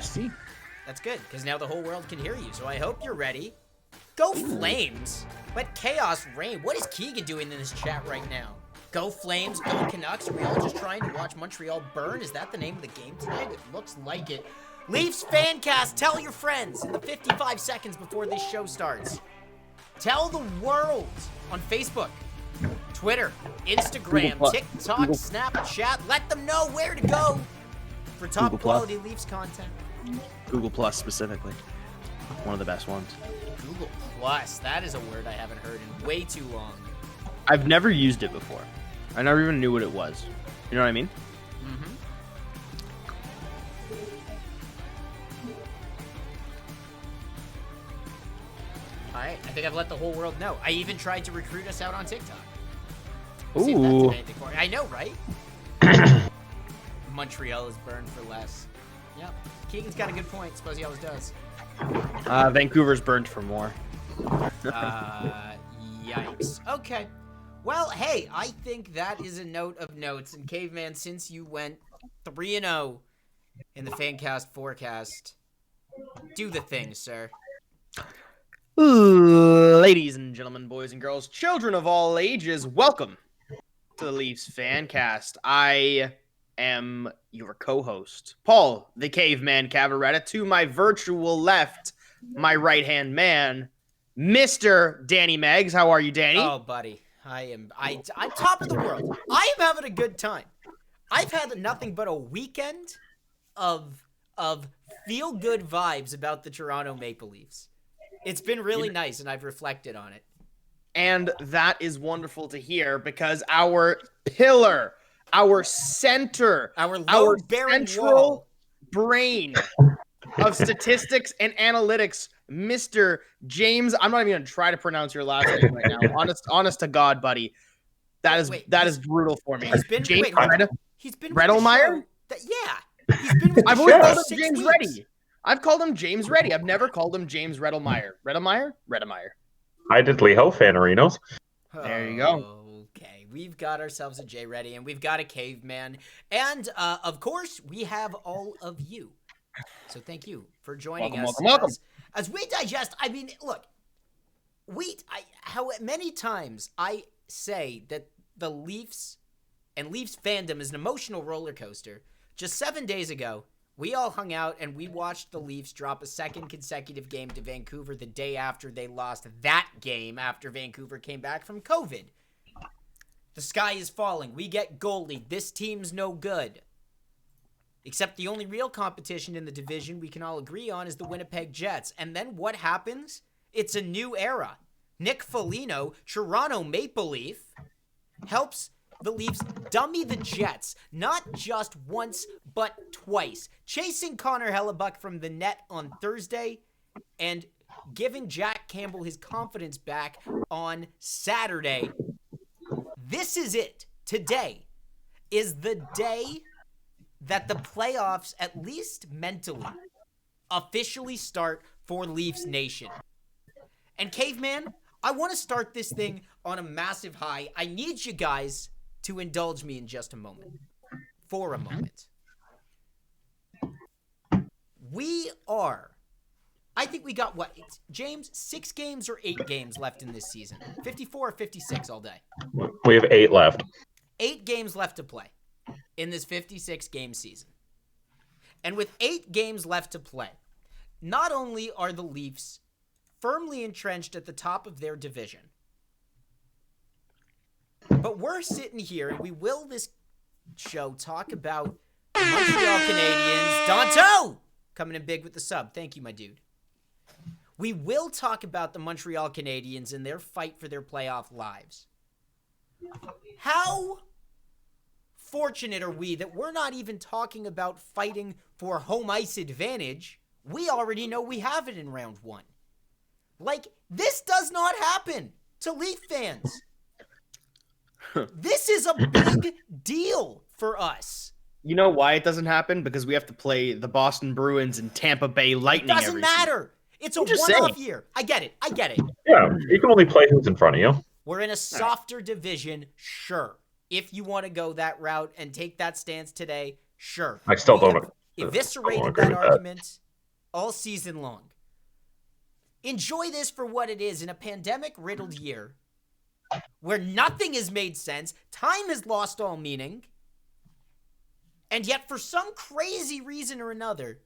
C. That's good, because now the whole world can hear you, so I hope you're ready. Go Flames! Let chaos reign. What is Keegan doing in this chat right now? Go Flames, go Canucks. Are we all just trying to watch Montreal burn? Is that the name of the game tonight? It looks like it. Leafs FanCast, tell your friends in the 55 seconds before this show starts. Tell the world on Facebook, Twitter, Instagram, TikTok, Snapchat. Let them know where to go for top quality Leafs content. Google Plus specifically. One of the best ones. Google Plus. That is a word I haven't heard in way too long. I've never used it before. I never even knew what it was. You know what I mean? Mm-hmm. All right. I think I've let the whole world know. I even tried to recruit us out on TikTok. See if that did anything for me. I know, right? Montreal is burned for less. Yep. Keegan's got a good point. Suppose he always does. Vancouver's burned for more. Yikes. Okay. Well, hey, I think that is a note of notes. And Caveman, since you went 3-0 in the FanCast Forecast, do the thing, sir. Ladies and gentlemen, boys and girls, children of all ages, welcome to the Leafs FanCast. I am your co-host, Paul, the Caveman Cavaretta. To my virtual left, my right-hand man, Mr. Danny Meggs. How are you, Danny? Oh, buddy. I'm top of the world. I am having a good time. I've had nothing but a weekend of feel-good vibes about the Toronto Maple Leafs. It's been really nice, and I've reflected on it. And that is wonderful to hear because our pillar, our center, our central wall. brain of statistics and analytics, Mr. James. I'm not even going to try to pronounce your last name right now. Honest to God, buddy. That is brutal for me. He's been Redelmeyer? Yeah. He's been with I've the always show called him 6 James weeks. Reddy. I've called him James Reddy. I've never called him James Redelmeyer. Redelmeyer? I did Leho Fanarinos. There you go. Okay, we've got ourselves a Jay Reddy, and we've got a Caveman, and of course, we have all of you. So thank you for joining us. Welcome. As we digest, I mean, look, how many times I say that the Leafs and Leafs fandom is an emotional roller coaster. Just 7 days ago, we all hung out and we watched the Leafs drop a second consecutive game to Vancouver the day after they lost that game after Vancouver came back from COVID. The sky is falling. We get goalie. This team's no good. Except the only real competition in the division we can all agree on is the Winnipeg Jets. And then what happens? It's a new era. Nick Foligno, Toronto Maple Leaf, helps the Leafs dummy the Jets, not just once, but twice. Chasing Connor Hellebuck from the net on Thursday and giving Jack Campbell his confidence back on Saturday. This is it. Today is the day that the playoffs, at least mentally, officially start for Leafs Nation. And Caveman, I want to start this thing on a massive high. I need you guys to indulge me in just a moment. For a moment. I think we got what? James, 6 games or 8 games left in this season? 54 or 56 all day? We have 8 left. 8 games left to play in this 56-game season. And with 8 games left to play, not only are the Leafs firmly entrenched at the top of their division, but we're sitting here, and we will this show talk about the Montreal Canadiens. Danto! Coming in big with the sub. Thank you, my dude. We will talk about the Montreal Canadiens and their fight for their playoff lives. How fortunate are we that we're not even talking about fighting for home ice advantage? We already know we have it in round 1. Like, this does not happen to Leaf fans. This is a big deal for us. You know why it doesn't happen? Because we have to play the Boston Bruins and Tampa Bay Lightning. It doesn't matter. It's a one-off year. I get it. Yeah, you can only play who's in front of you. We're in a softer division, sure. If you want to go that route and take that stance today, Sure. I still We don't have eviscerated agree that with that. argument all season long. Enjoy this for what it is in a pandemic-riddled year where nothing has made sense, time has lost all meaning, and yet for some crazy reason or another,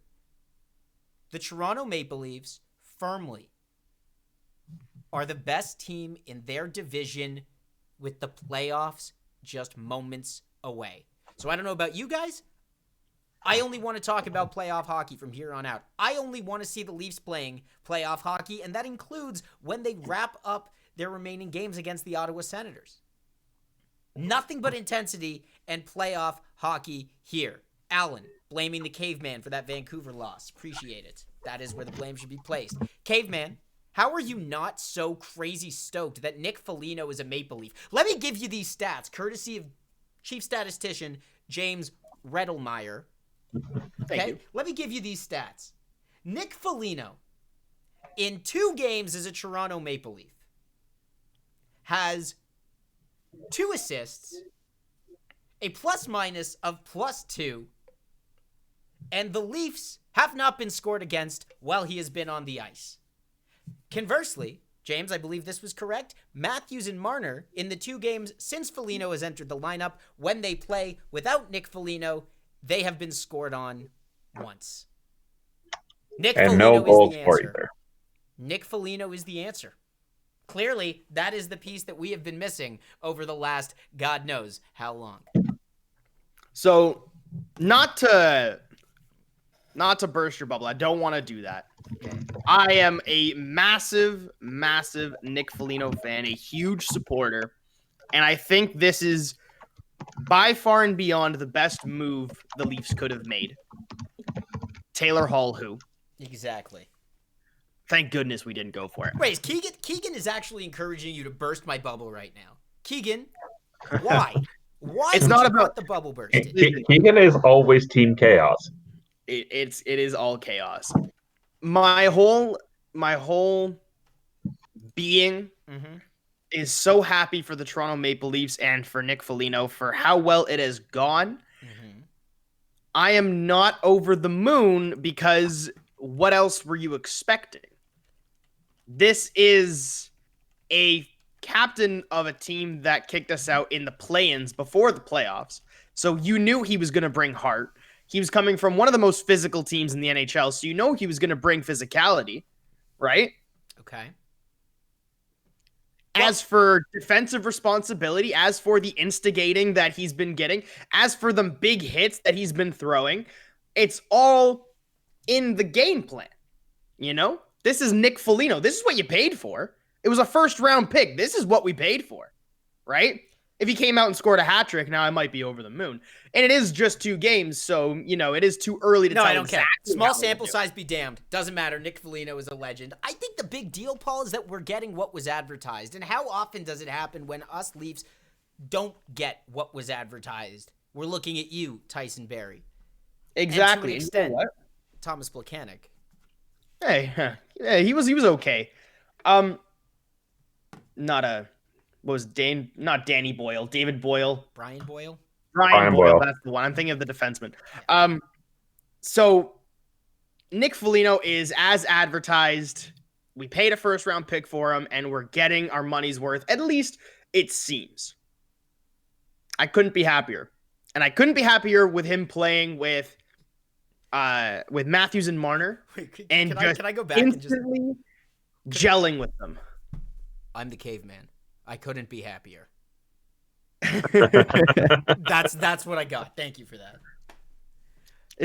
the Toronto Maple Leafs firmly are the best team in their division with the playoffs just moments away. So I don't know about you guys. I only want to talk about playoff hockey from here on out. I only want to see the Leafs playing playoff hockey, and that includes when they wrap up their remaining games against the Ottawa Senators. Nothing but intensity and playoff hockey here. Allen, blaming the Caveman for that Vancouver loss. Appreciate it. That is where the blame should be placed. Caveman, how are you not so crazy stoked that Nick Foligno is a Maple Leaf? Let me give you these stats, courtesy of chief statistician James Redelmeyer. Thank you. Let me give you these stats. Nick Foligno, in 2 games as a Toronto Maple Leaf, has 2 assists, a plus-minus of +2, and the Leafs have not been scored against while he has been on the ice. Conversely, James, I believe this was correct, Matthews and Marner, in the 2 games since Foligno has entered the lineup, when they play without Nick Foligno, they have been scored on once. Nick And Foligno no goals is the for answer. either. Nick Foligno is the answer. Clearly, that is the piece that we have been missing over the last God knows how long. So, not to burst your bubble, I don't want to do that. Okay. I am a massive Nick Foligno fan, a huge supporter, and I think this is by far and beyond the best move the Leafs could have made. Taylor Hall, who? Exactly. Thank goodness we didn't go for it. Wait, Keegan is actually encouraging you to burst my bubble right now. Keegan, why? Why It's would not you about- want the bubble bursting? Keegan is always team chaos. It is all chaos. My whole being Mm-hmm. is so happy for the Toronto Maple Leafs and for Nick Foligno for how well it has gone. Mm-hmm. I am not over the moon because what else were you expecting? This is a captain of a team that kicked us out in the play-ins before the playoffs. So you knew he was going to bring heart. He was coming from one of the most physical teams in the NHL, so you know he was going to bring physicality, right? Okay. As for defensive responsibility, as for the instigating that he's been getting, as for the big hits that he's been throwing, it's all in the game plan. You know? This is Nick Foligno. This is what you paid for. It was a first-round pick. This is what we paid for, right? If he came out and scored a hat trick, now I might be over the moon. And it is just 2 games, so, you know, it is too early to tell. No, I don't care. exactly Small how we'll sample do it. size be damned. Doesn't matter. Nick Foligno is a legend. I think the big deal, Paul, is that we're getting what was advertised. And how often does it happen when us Leafs don't get what was advertised? We're looking at you, Tyson Berry. Exactly. And And to an you know what? Thomas Plekanec. Hey, yeah, he was okay. Not Danny Boyle, David Boyle, Brian Boyle? Brian Brian Boyle. Boyle. That's the one. I'm thinking of the defenseman. So Nick Foligno is as advertised. We paid a first-round pick for him, and we're getting our money's worth. At least it seems. I couldn't be happier, and I couldn't be happier with him playing with Matthews and Marner, Wait, and can I go back and just... instantly gelling with them. I'm the caveman. I couldn't be happier. It That's what I got. Thank you for that.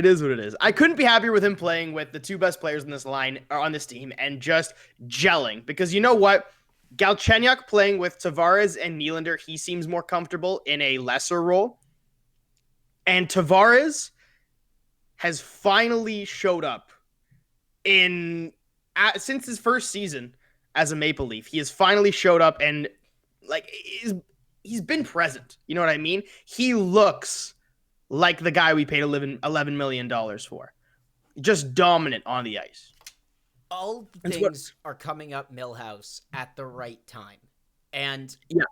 is what it is. I couldn't be happier with him playing with the 2 best players in this line or on this team and just gelling. Because you know what? Galchenyuk playing with Tavares and Nylander, he seems more comfortable in a lesser role. And Tavares has finally showed up since his first season as a Maple Leaf. He has finally showed up and he's been present. You know what I mean? He looks like the guy we paid $11 million for. Just dominant on the ice. All That's things are coming up Millhouse at the right time. And Yeah.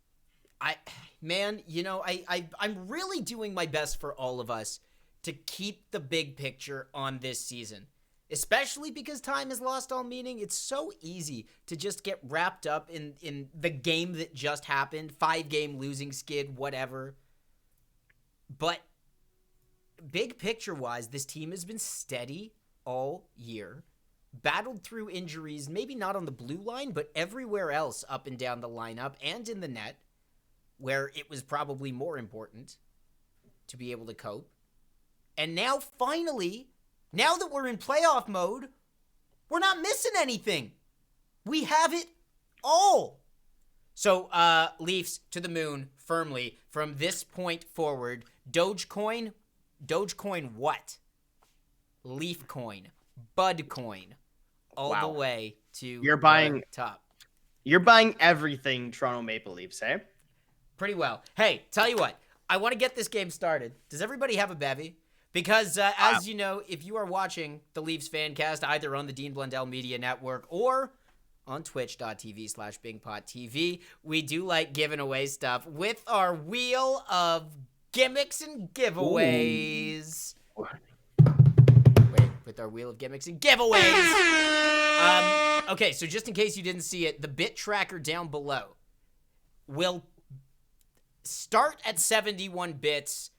I'm really doing my best for all of us to keep the big picture on this season. Especially because time has lost all meaning. It's so easy to just get wrapped up in the game that just happened. 5-game losing skid, whatever. But big picture-wise, this team has been steady all year. Battled through injuries, maybe not on the blue line, but everywhere else up and down the lineup and in the net, where it was probably more important to be able to cope. And now, finally, now that we're in playoff mode, we're not missing anything. We have it all. So, Leafs to the moon, firmly, from this point forward. Dogecoin what? Leaf coin. Bud coin. All the way to You're buying top. You're buying everything Toronto Maple Leafs, eh? Pretty well. Hey, tell you what. I want to get this game started. Does everybody have a bevy? Because, as you know, if you are watching the Leafs FanCast either on the Dean Blundell Media Network or on twitch.tv/BingPotTV, we do like giving away stuff with our wheel of gimmicks and giveaways. Ooh. Wait, with our wheel of gimmicks and giveaways. Okay, so just in case you didn't see it, the bit tracker down below will start at 71 bits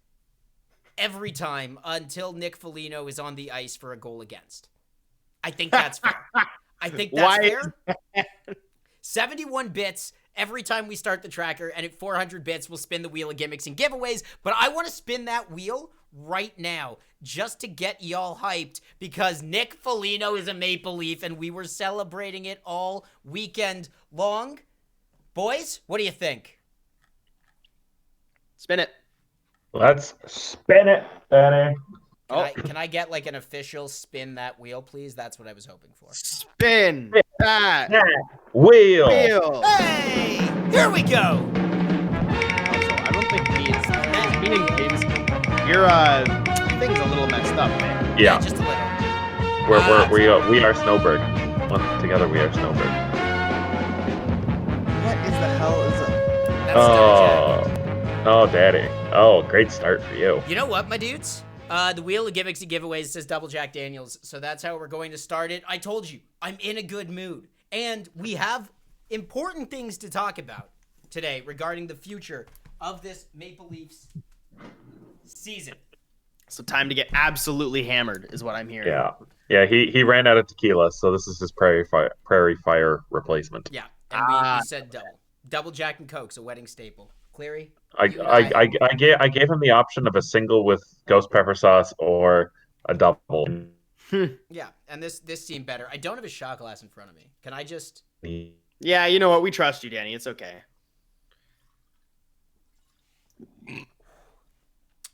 every time until Nick Foligno is on the ice for a goal against. I think that's fair. I think that's fair. 71 bits every time we start the tracker, and at 400 bits, we'll spin the wheel of gimmicks and giveaways. But I want to spin that wheel right now just to get y'all hyped because Nick Foligno is a Maple Leaf, and we were celebrating it all weekend long. Boys, what do you think? Spin it. Let's spin it, Benny. Can I get like an official spin that wheel, please? That's what I was hoping for. Spin that wheel. Hey, here we go. Also, I don't think meaning games. Your thing's a little messed up, man. Yeah, just a little. We are Snowbird. Together we are Snowbird. What is the hell is it? That's Oh, daddy. Oh, great start for you. You know what, my dudes? The wheel of gimmicks and giveaways says Double Jack Daniels, so that's how we're going to start it. I told you, I'm in a good mood, and we have important things to talk about today regarding the future of this Maple Leafs season. So time to get absolutely hammered is what I'm hearing. Yeah. He ran out of tequila, so this is his Prairie Fire replacement. Yeah, and we said double Jack and Coke's a wedding staple. Cleary? I gave him the option of a single with ghost pepper sauce or a double. Yeah, and this seemed better. I don't have a shot glass in front of me. Can I just? Yeah, you know what? We trust you, Danny. It's okay.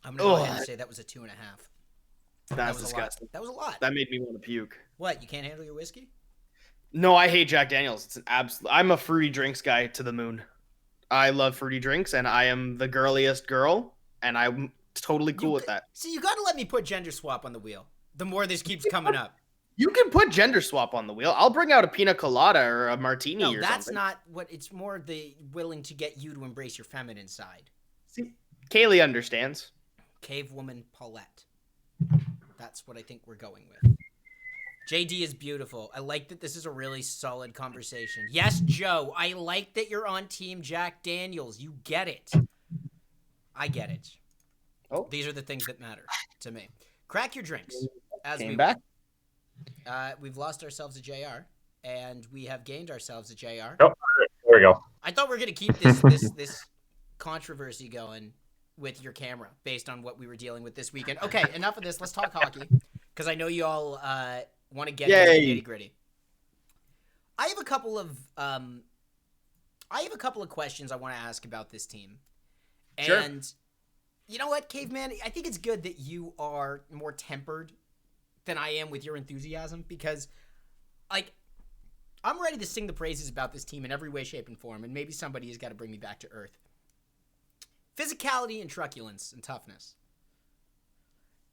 I'm gonna go ahead and say that was a 2.5. That's disgusting. That was a lot. That made me want to puke. What? You can't handle your whiskey? No, I hate Jack Daniels. It's an absolute. I'm a fruity drinks guy to the moon. I love fruity drinks, and I am the girliest girl, and I'm totally cool with that. See, you got to let me put gender swap on the wheel. The more this keeps coming up. You can put gender swap on the wheel. I'll bring out a pina colada or a martini or something. No, that's not what. It's more the willing to get you to embrace your feminine side. See, Kaylee understands. Cave woman Paulette. That's what I think we're going with. JD is beautiful. I like that this is a really solid conversation. Yes, Joe, I like that you're on Team Jack Daniels. You get it. I get it. Oh. These are the things that matter to me. Crack your drinks. As Came we back. We've lost ourselves a JR, and we have gained ourselves a JR. Oh, there we go. I thought we were going to keep this controversy going with your camera based on what we were dealing with this weekend. Okay, enough of this. Let's talk hockey because I know you all want to get into the nitty gritty. I have a couple of questions I want to ask about this team. And you know what, Caveman? I think it's good that you are more tempered than I am with your enthusiasm because, like, I'm ready to sing the praises about this team in every way, shape, and form, and maybe somebody has got to bring me back to earth. Physicality and truculence and toughness.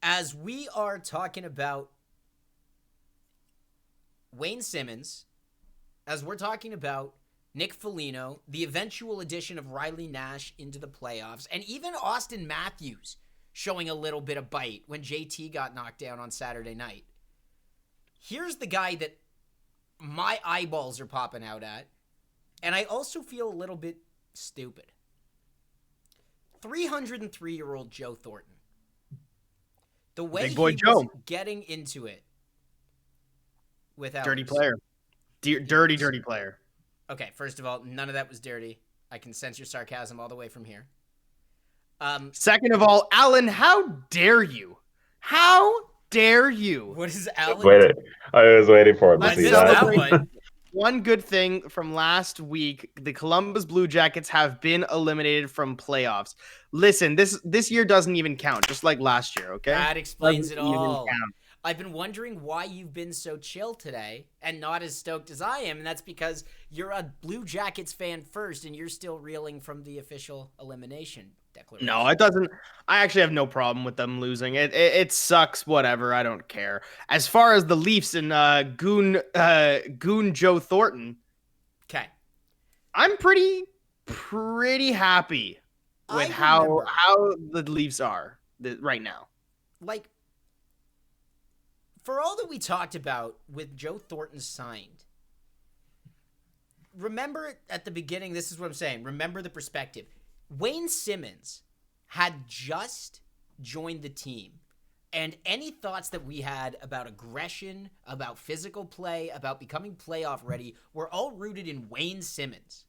As we are talking about Wayne Simmons, as we're talking about Nick Foligno, the eventual addition of Riley Nash into the playoffs, and even Austin Matthews showing a little bit of bite when JT got knocked down on Saturday night. Here's the guy that my eyeballs are popping out at, and I also feel a little bit stupid. 303-year-old Joe Thornton. The way Big boy he Joe was getting into it with Alex. dirty player. Dirty player. Okay, first of all, none of that was dirty. I can sense your sarcasm all the way from here. Second of all, Alan, how dare you? How dare you? What is Alan? I was waiting for him to I see missed that. that one. One good thing from last week, the Columbus Blue Jackets have been eliminated from playoffs. Listen, this year doesn't even count, just like last year, okay? That explains it Doesn't even all. count. I've been wondering why you've been so chill today and not as stoked as I am, and that's because you're a Blue Jackets fan first, and you're still reeling from the official elimination declaration. No, it doesn't. I actually have no problem with them losing. It sucks, whatever. I don't care. As far as the Leafs and Goon Joe Thornton, Okay. I'm pretty happy with how the Leafs are right now. Like, for all that we talked about with Joe Thornton signed, remember at the beginning, this is what I'm saying, remember the perspective. Wayne Simmons had just joined the team, and any thoughts that we had about aggression, about physical play, about becoming playoff ready, were all rooted in Wayne Simmons.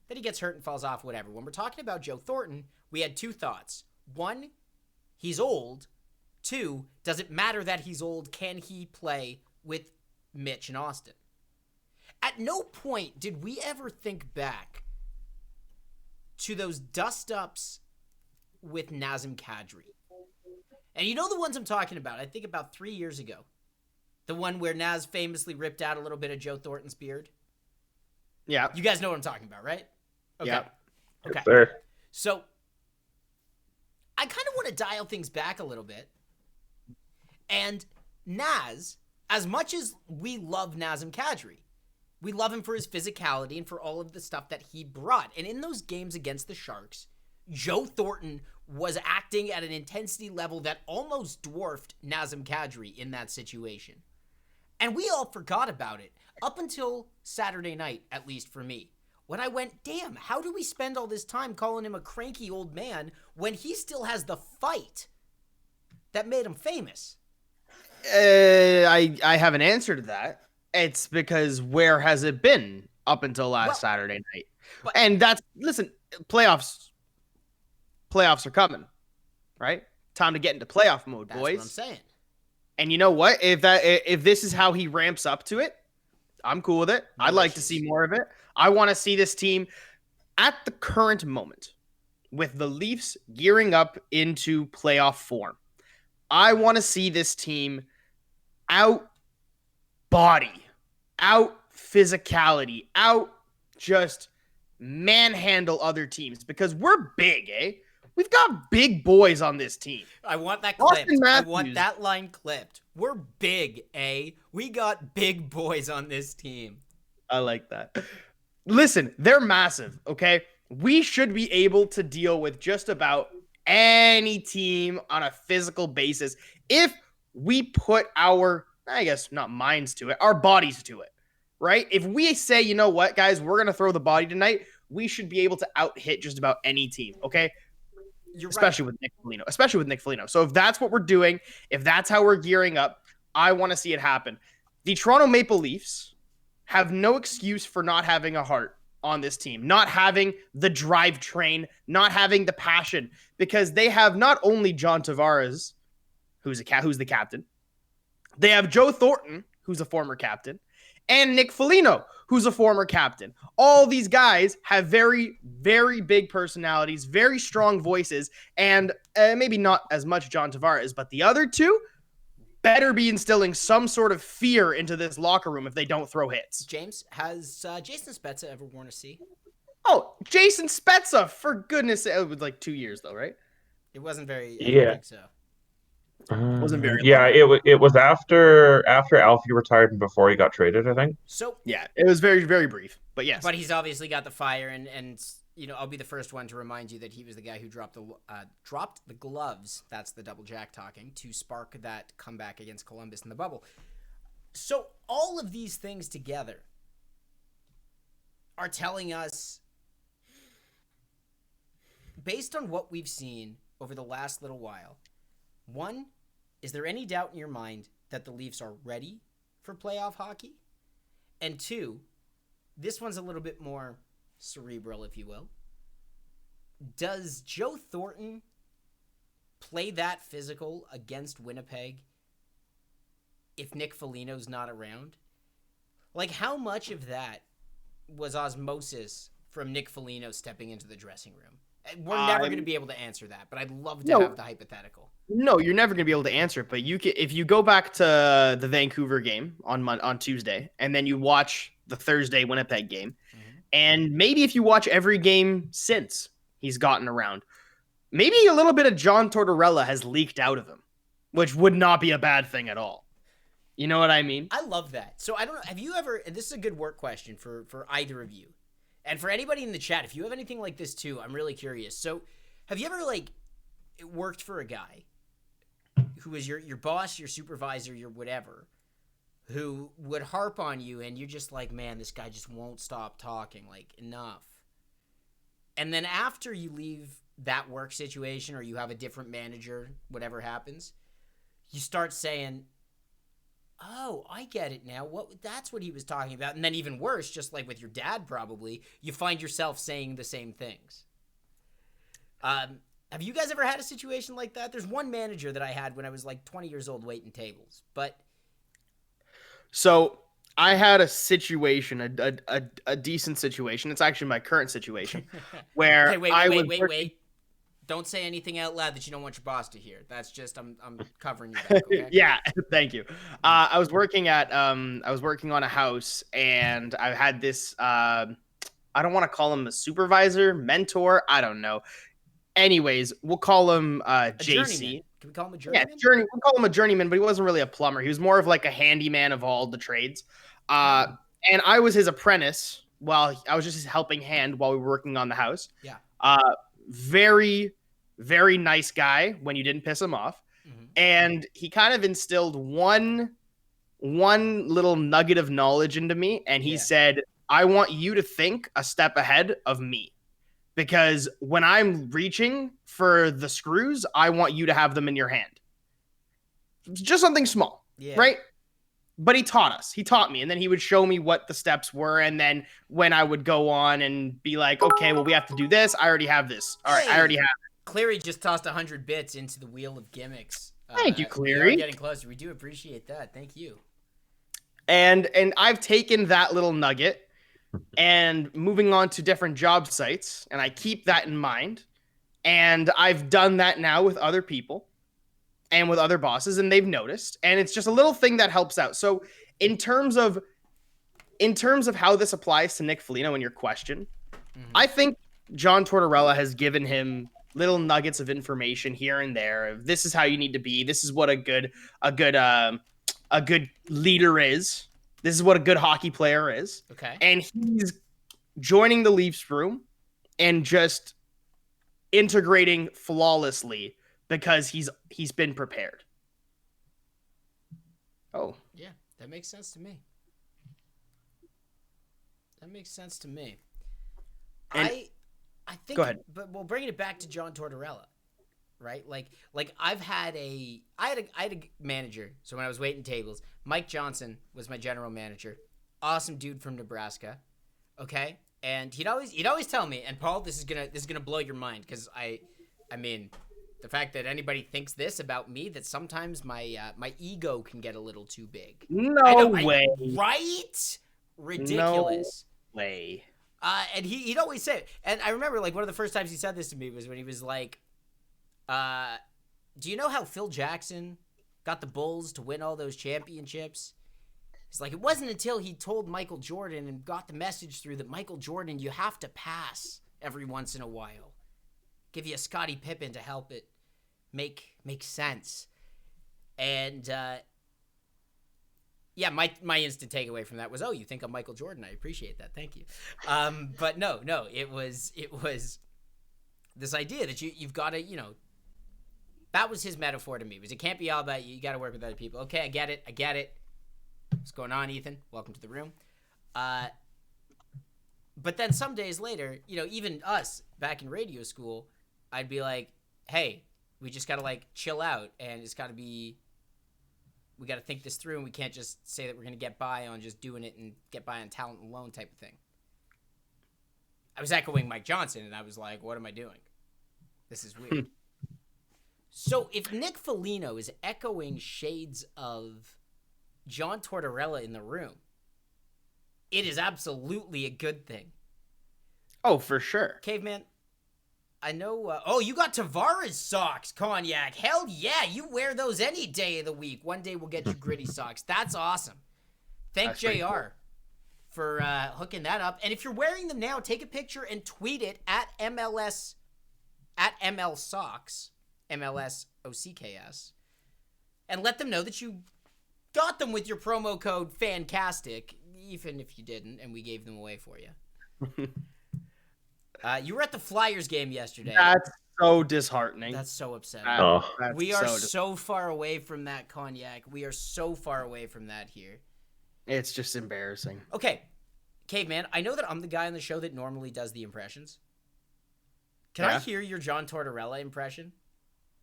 Then he gets hurt and falls off, whatever. When we're talking about Joe Thornton, we had two thoughts. One, he's old. Two, does it matter that he's old? Can he play with Mitch and Austin? At no point did we ever think back to those dust-ups with Nazem Kadri. And you know the ones I'm talking about. I think about 3 years ago. The one where Naz famously ripped out a little bit of Joe Thornton's beard. Yeah. You guys know what I'm talking about, right? Okay. Yeah. Okay. Sure. So, I kind of want to dial things back a little bit. And Naz, as much as we love Nazem Kadri, we love him for his physicality and for all of the stuff that he brought. And in those games against the Sharks, Joe Thornton was acting at an intensity level that almost dwarfed Nazem Kadri in that situation. And we all forgot about it up until Saturday night, at least for me, when I went, damn, how do we spend all this time calling him a cranky old man when he still has the fight that made him famous? I have an answer to that. It's because where has it been up until last Saturday night? And that's, listen, playoffs are coming, right? Time to get into playoff mode, That's boys. what I'm saying. And you know what? If this is how he ramps up to it, I'm cool with it. I'd like to see more of it. I want to see this team at the current moment with the Leafs gearing up into playoff form. I want to see this team out body, out physicality, out just manhandle other teams because we're big, eh? We've got big boys on this team. I want that Austin clipped. I Matthews. want that line clipped. We're big, eh? We got big boys on this team. I like that. Listen, they're massive, okay? We should be able to deal with just about any team on a physical basis if we put our, I guess not minds to it, our bodies to it, right? If we say, you know what, guys, we're going to throw the body tonight, we should be able to out-hit just about any team, okay? Especially with Nick Foligno. So if that's what we're doing, if that's how we're gearing up, I want to see it happen. The Toronto Maple Leafs have no excuse for not having a heart on this team, not having the drive train, not having the passion, because they have not only John Tavares, who's the captain, they have Joe Thornton, who's a former captain, and Nick Foligno, who's a former captain. All these guys have very, very big personalities, very strong voices, and maybe not as much John Tavares, but the other two better be instilling some sort of fear into this locker room if they don't throw hits. James, has Jason Spezza ever worn a C? Oh, Jason Spezza, for goodness sake. It was like 2 years, though, right? It wasn't very. I Yeah. don't think so. Wasn't very Yeah, long. it was after Alfie retired and before he got traded, I think. So Yeah, it was very, very brief. But yes. But he's obviously got the fire, and I'll be the first one to remind you that he was the guy who dropped the gloves. That's the double jack talking to spark that comeback against Columbus in the bubble. So all of these things together are telling us, based on what we've seen over the last little while, one, is there any doubt in your mind that the Leafs are ready for playoff hockey? And two, this one's a little bit more cerebral, if you will. Does Joe Thornton play that physical against Winnipeg if Nick Foligno's not around? Like, how much of that was osmosis from Nick Foligno stepping into the dressing room? We're never going to be able to answer that, but I'd love to have the hypothetical. No, you're never going to be able to answer it, but you can, if you go back to the Vancouver game on Tuesday, and then you watch the Thursday Winnipeg game, and maybe if you watch every game since he's gotten around, maybe a little bit of John Tortorella has leaked out of him, which would not be a bad thing at all. You know what I mean? I love that. So I don't know, have you ever, and this is a good work question for either of you, and for anybody in the chat, if you have anything like this too, I'm really curious. So have you ever worked for a guy who was your boss, your supervisor, your whatever, who would harp on you and you're just like, man, this guy just won't stop talking, enough. And then after you leave that work situation or you have a different manager, whatever happens, you start saying, oh, I get it now. That's what he was talking about. And then even worse, just like with your dad probably, you find yourself saying the same things. Have you guys ever had a situation like that? There's one manager that I had when I was 20 years old waiting tables, but... So I had a situation, a decent situation. It's actually my current situation where okay, wait. Don't say anything out loud that you don't want your boss to hear. That's just I'm covering you back. Okay? Yeah, thank you. I was working on a house, and I had this. I don't want to call him a supervisor, mentor. I don't know. Anyways, we'll call him JC. Journeyman. Can we call him a journeyman? Yeah, we'll call him a journeyman, but he wasn't really a plumber. He was more of a handyman of all the trades. And I was his apprentice while I was just his helping hand while we were working on the house. Yeah. Very, very nice guy when you didn't piss him off. Mm-hmm. And he kind of instilled one little nugget of knowledge into me. And he said, I want you to think a step ahead of me. Because when I'm reaching for the screws, I want you to have them in your hand. Just something small, right? But he taught us. He taught me. And then he would show me what the steps were. And then when I would go on and be like, okay, well, we have to do this. I already have this. All right, I already have it. Cleary just tossed 100 bits into the wheel of gimmicks. Thank you, Cleary. We are getting closer. We do appreciate that. Thank you. And I've taken that little nugget and moving on to different job sites, and I keep that in mind. And I've done that now with other people and with other bosses, and they've noticed. And it's just a little thing that helps out. So in terms of how this applies to Nick Foligno in your question, I think John Tortorella has given him little nuggets of information here and there. This is how you need to be. This is what a good leader is. This is what a good hockey player is. Okay. And he's joining the Leafs room and just integrating flawlessly because he's been prepared. Oh. Yeah, that makes sense to me. I think, go ahead. But we'll bring it back to John Tortorella, right? Like I had a manager. So when I was waiting tables, Mike Johnson was my general manager. Awesome dude from Nebraska. Okay. And he'd always tell me, and Paul, this is gonna blow your mind. Cause I mean, the fact that anybody thinks this about me, that sometimes my ego can get a little too big. No way. Right? Ridiculous. No way. And he'd always say it. And I remember one of the first times he said this to me was when he was like, do you know how Phil Jackson got the Bulls to win all those championships? It's like, it wasn't until he told Michael Jordan and got the message through that Michael Jordan, you have to pass every once in a while. Give you a Scottie Pippen to help it make sense. And, Yeah, my instant takeaway from that was, oh, you think I'm Michael Jordan? I appreciate that. Thank you. But no, it was this idea that you've got to, that was his metaphor to me. Was it can't be all about you. You got to work with other people. Okay, I get it. What's going on, Ethan? Welcome to the room. But then some days later, even us back in radio school, I'd be like, hey, we just got to like chill out, and it's got to be, we got to think this through, and we can't just say that we're going to get by on just doing it and get by on talent alone type of thing. I was echoing Mike Johnson, and I was like, what am I doing? This is weird. So if Nick Foligno is echoing shades of John Tortorella in the room, it is absolutely a good thing. Oh, for sure. Caveman, I know. Oh, you got Tavares socks, Cognac. Hell yeah, you wear those any day of the week. One day we'll get you gritty socks. That's awesome. Thank JR cool. for hooking that up. And if you're wearing them now, take a picture and tweet it at MLS, at ML Socks, MLSOCKS, and let them know that you got them with your promo code FANCASTIC, even if you didn't, and we gave them away for you. You were at the Flyers game yesterday. That's so disheartening. That's so upsetting. We are so far away from that, Cognac. We are so far away from that here. It's just embarrassing. Okay, Caveman, I know that I'm the guy on the show that normally does the impressions. Can I hear your John Tortorella impression?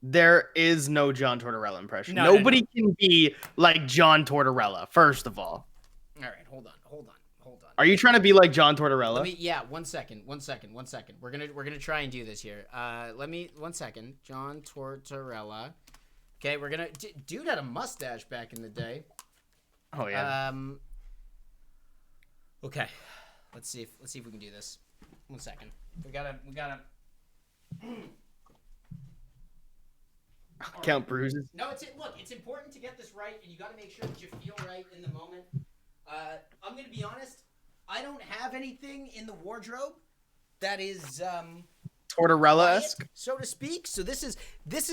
There is no John Tortorella impression. No. Nobody can be like John Tortorella, first of all. All right, hold on. Are you trying to be like John Tortorella? One second. We're gonna try and do this here. One second. John Tortorella. Okay, we're gonna. Dude had a mustache back in the day. Oh yeah. Okay, let's see if we can do this. 1 second. We gotta. Count bruises. No, it's important to get this right, and you got to make sure that you feel right in the moment. I'm gonna be honest. I don't have anything in the wardrobe that is Tortorella-esque, so to speak. So this is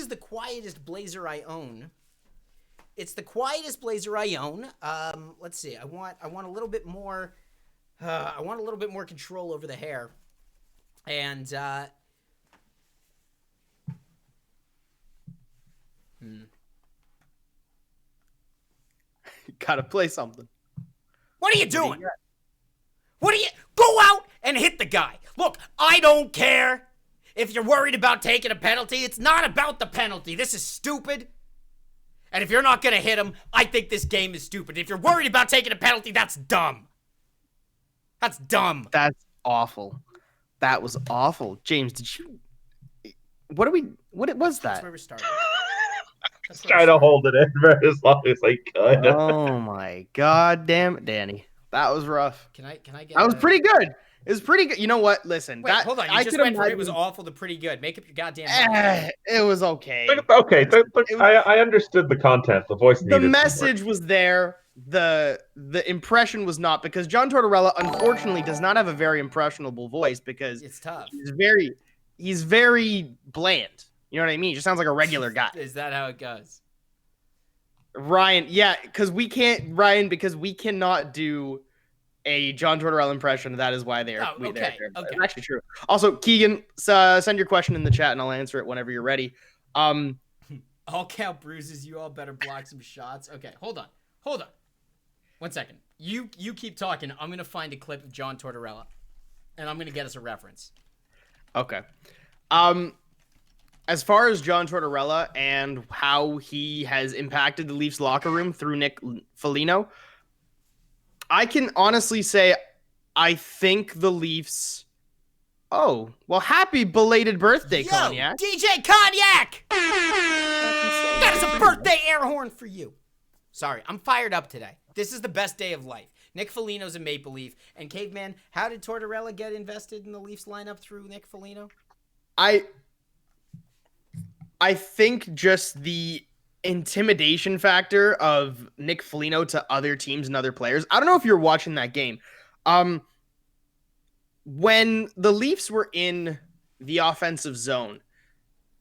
the quietest blazer I own. It's the quietest blazer I own. Let's see. I want a little bit more. I want a little bit more control over the hair, and Gotta play something. What are you doing? Go out and hit the guy. Look, I don't care if you're worried about taking a penalty. It's not about the penalty. This is stupid. And if you're not going to hit him, I think this game is stupid. If you're worried about taking a penalty, that's dumb. That's dumb. That's awful. That was awful. James, what was that? That's where we started. Trying to hold it in for as long as I could. Oh my god, damn it, Danny. That was rough. Can I get that was pretty good. It was pretty good. You know what? Listen. Wait, hold on. You just went from it was awful to pretty good. Make up your goddamn mind. It was okay. Okay. I understood the content. The voice needed the message was there. The impression was not, because John Tortorella unfortunately does not have a very impressionable voice, because it's tough. He's very bland. You know what I mean? He just sounds like a regular guy. Is that how it goes? Ryan, yeah, because we cannot do a John Tortorella impression. That is why they're okay. It's actually true. Also, Keegan, send your question in the chat and I'll answer it whenever you're ready. I'll count bruises. You all better block some shots. Okay, hold on. 1 second. You keep talking. I'm gonna find a clip of John Tortorella, and I'm gonna get us a reference. Okay. As far as John Tortorella and how he has impacted the Leafs locker room through Nick Foligno, I can honestly say I think the Leafs... Oh, well, happy belated birthday, Cognac. DJ Cognac! That is a birthday air horn for you. Sorry, I'm fired up today. This is the best day of life. Nick Foligno's a Maple Leaf. And Caveman, how did Tortorella get invested in the Leafs lineup through Nick Foligno? I think just the intimidation factor of Nick Foligno to other teams and other players. I don't know if you're watching that game. When the Leafs were in the offensive zone,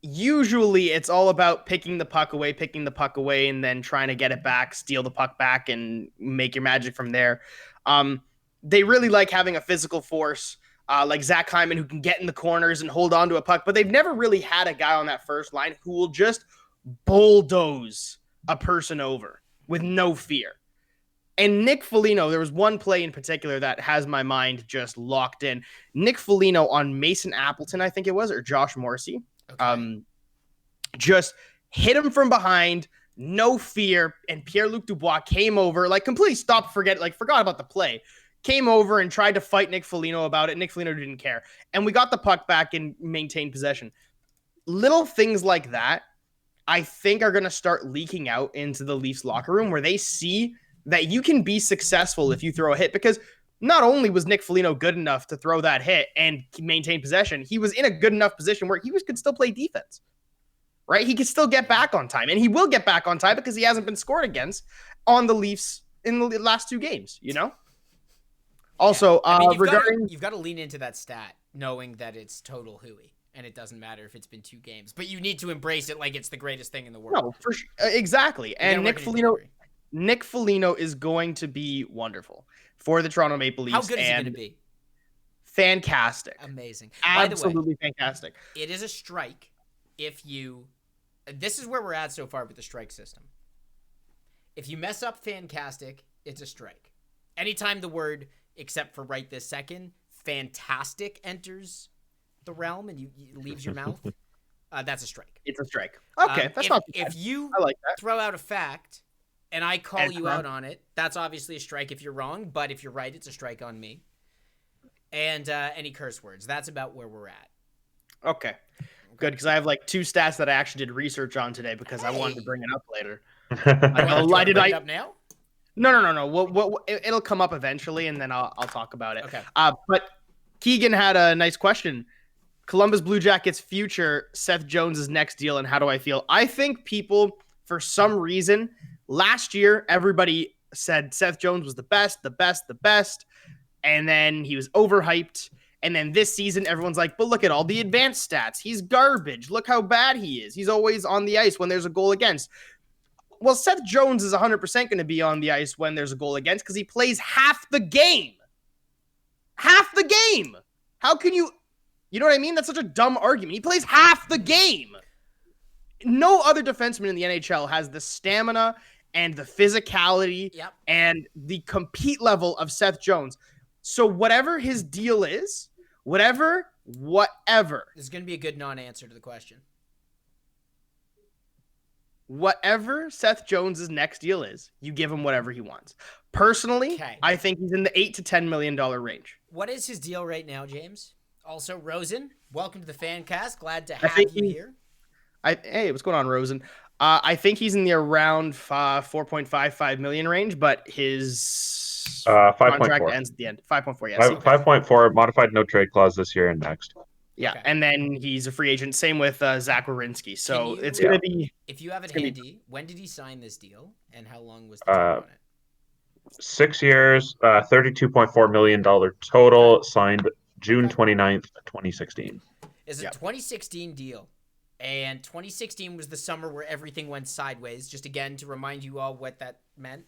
usually it's all about picking the puck away, and then trying to get it back, steal the puck back, and make your magic from there. They really like having a physical force like Zach Hyman who can get in the corners and hold on to a puck, but they've never really had a guy on that first line who will just bulldoze a person over with no fear. And Nick Foligno, there was one play in particular that has my mind just locked in. Nick Foligno on Mason Appleton, I think it was, or Josh Morrissey. Okay. Just hit him from behind, no fear, and Pierre-Luc Dubois came over, like completely forgot about the play, came over and tried to fight Nick Foligno about it. Nick Foligno didn't care. And we got the puck back and maintained possession. Little things like that, I think, are going to start leaking out into the Leafs locker room where they see that you can be successful if you throw a hit, because not only was Nick Foligno good enough to throw that hit and maintain possession, he was in a good enough position where could still play defense, right? He could still get back on time, and he will get back on time because he hasn't been scored against on the Leafs in the last 2 games, you know? Also, you've got to lean into that stat, knowing that it's total hooey, and it doesn't matter if it's been 2 games, but you need to embrace it like it's the greatest thing in the world. No, for sure. Exactly. And Nick Foligno is going to be wonderful for the Toronto Maple Leafs. How good is he going to be? Fantastic. Amazing. Absolutely By the way, fantastic. It is a strike if you... This is where we're at so far with the strike system. If you mess up fantastic, it's a strike. Anytime the word, except for right this second, fantastic enters the realm and leaves your mouth, that's a strike. It's a strike. Okay, that's not bad. If you I like that. throw out a fact... and I call you out on it, that's obviously a strike if you're wrong, but if you're right, it's a strike on me. And any curse words. That's about where we're at. Okay. Good, because I have like 2 stats that I actually did research on today because I wanted to bring it up later. Bring it up now? No. It'll come up eventually, and then I'll talk about it. Okay. But Keegan had a nice question. Columbus Blue Jackets future, Seth Jones' next deal, and how do I feel? I think people, for some reason... Last year, everybody said Seth Jones was the best, and then he was overhyped. And then this season, everyone's like, but look at all the advanced stats. He's garbage. Look how bad he is. He's always on the ice when there's a goal against. Well, Seth Jones is 100% going to be on the ice when there's a goal against because he plays half the game. Half the game. How can you know what I mean? That's such a dumb argument. He plays half the game. No other defenseman in the NHL has the stamina and the physicality and the compete level of Seth Jones. So whatever his deal is, whatever. This is going to be a good non-answer to the question. Whatever Seth Jones' next deal is, you give him whatever he wants. Personally, I think he's in the $8 to $10 million range. What is his deal right now, James? Also, Rosen, welcome to the FanCast. Glad to have you here. Hey, what's going on, Rosen? I think he's in the around 4.55 million range, but his contract ends at the end. 5.4, yes. 5.4, modified no trade clause this year and next. Yeah, okay. And then he's a free agent. Same with Zach Werenski. So it's going to be... If you have it handy, when did he sign this deal, and how long was the term on it? 6 years, $32.4 million total, signed June 29th, 2016. It's a 2016 deal. And 2016 was the summer where everything went sideways. Just again, to remind you all what that meant.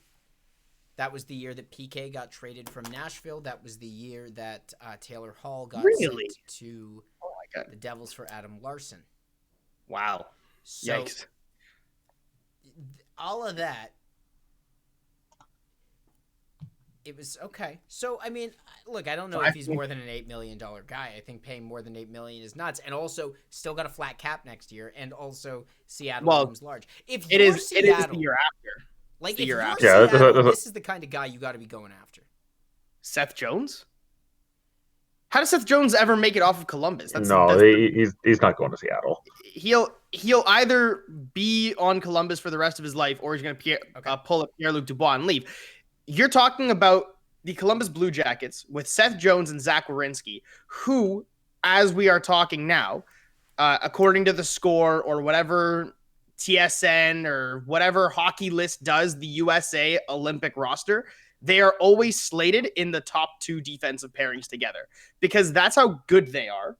That was the year that PK got traded from Nashville. That was the year that Taylor Hall got sent to the Devils for Adam Larson. Wow. So, yikes. All of that. It was okay. So, I mean, look, I don't know if he's more than an $8 million guy. I think paying more than $8 million is nuts. And also, still got a flat cap next year. And also, Seattle looms large. If it is the year after. Like, if you're Seattle, this is the kind of guy you got to be going after. Seth Jones? How does Seth Jones ever make it off of Columbus? He's not going to Seattle. He'll either be on Columbus for the rest of his life, or he's going to pull up Pierre-Luc Dubois and leave. You're talking about the Columbus Blue Jackets with Seth Jones and Zach Werenski, who, as we are talking now, according to the Score or whatever TSN or whatever hockey list does the USA Olympic roster, they are always slated in the top 2 defensive pairings together because that's how good they are.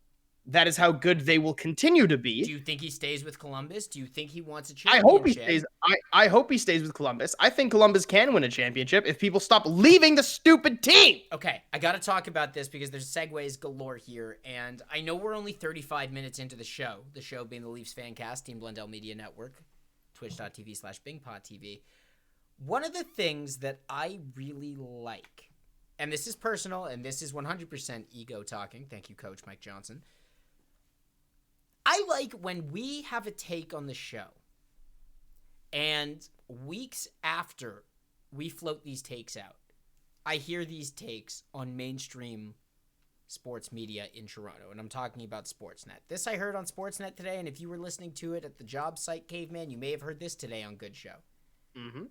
that is how good they will continue to be. Do you think he stays with Columbus? Do you think he wants a I championship? hope he stays. I hope he stays with Columbus. I think Columbus can win a championship if people stop leaving the stupid team. Okay, I got to talk about this because there's segues galore here, and I know we're only 35 minutes into the show being the Leafs FanCast, Team Blundell Media Network, twitch.tv/BingPodTV. One of the things that I really like, and this is personal, and this is 100% ego talking. Thank you, Coach Mike Johnson. I like when we have a take on the show, and weeks after we float these takes out, I hear these takes on mainstream sports media in Toronto, and I'm talking about Sportsnet. This I heard on Sportsnet today, and if you were listening to it at the job site Caveman, you may have heard this today on Good Show. Mm-hmm.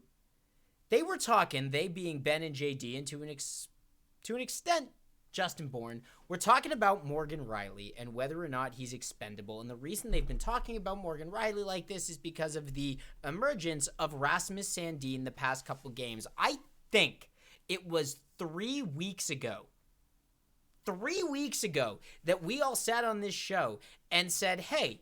They were talking, they being Ben and JD, and to an extent, Justin Bourne, we're talking about Morgan Rielly and whether or not he's expendable. And the reason they've been talking about Morgan Rielly like this is because of the emergence of Rasmus Sandin the past couple games. I think it was 3 weeks ago that we all sat on this show and said, hey,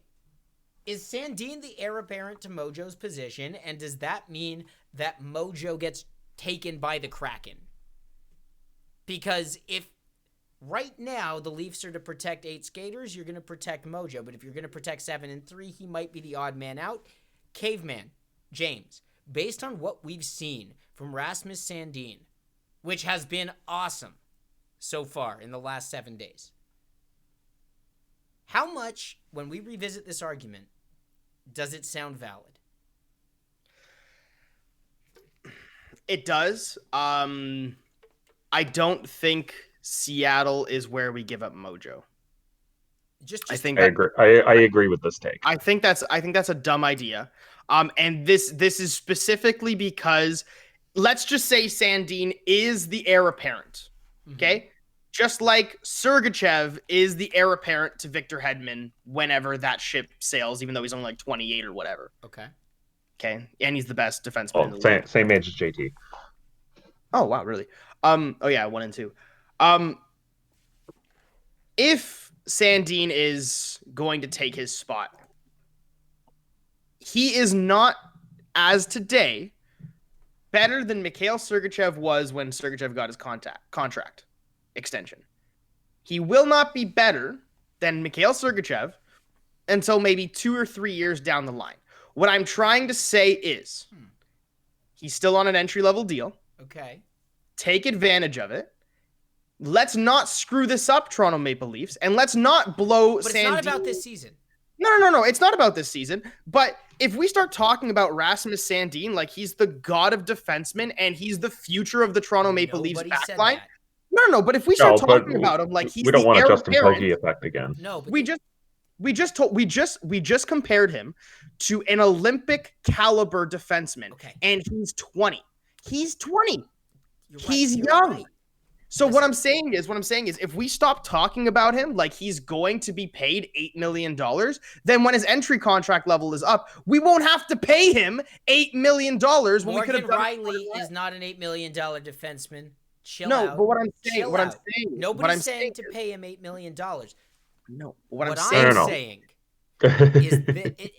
is Sandin the heir apparent to Mojo's position? And does that mean that Mojo gets taken by the Kraken? Because if right now the Leafs are to protect 8 skaters, you're going to protect Mojo. But if you're going to protect 7 and 3, he might be the odd man out. Caveman, James, based on what we've seen from Rasmus Sandin, which has been awesome so far in the last 7 days, how much, when we revisit this argument, does it sound valid? It does. I don't think Seattle is where we give up Mojo. I think I agree. I agree with this take. I think that's a dumb idea. And this is specifically because let's just say Sandin is the heir apparent. Okay? Mm-hmm. Just like Sergachev is the heir apparent to Victor Hedman whenever that ship sails, even though he's only like 28 or whatever. Okay. And he's the best defenseman in the league. Same age as JT. Oh, wow, really? Oh yeah, 1 and 2. If Sandin is going to take his spot, he is not, as today, better than Mikhail Sergachev was when Sergachev got his contract extension. He will not be better than Mikhail Sergachev until maybe 2 or 3 years down the line. What I'm trying to say is he's still on an entry-level deal. Okay. Take advantage of it. Let's not screw this up, Toronto Maple Leafs, and let's not blow Sandin. But it's not about this season. No. It's not about this season. But if we start talking about Rasmus Sandin like he's the god of defensemen and he's the future of the Toronto Maple Leafs backline. No. But if we start talking about him like he's we don't the want heir a Justin apparent, Pogge effect again. No, but we just compared him to an Olympic caliber defenseman, and he's 20. He's 20. He's young. Right. So what I'm saying is, if we stop talking about him like he's going to be paid $8 million, then when his entry contract level is up, we won't have to pay him $8 million. Morgan Rielly is not an $8 million defenseman. Chill out. No, but what I'm saying, nobody's saying to pay him $8 million. No, what I'm saying is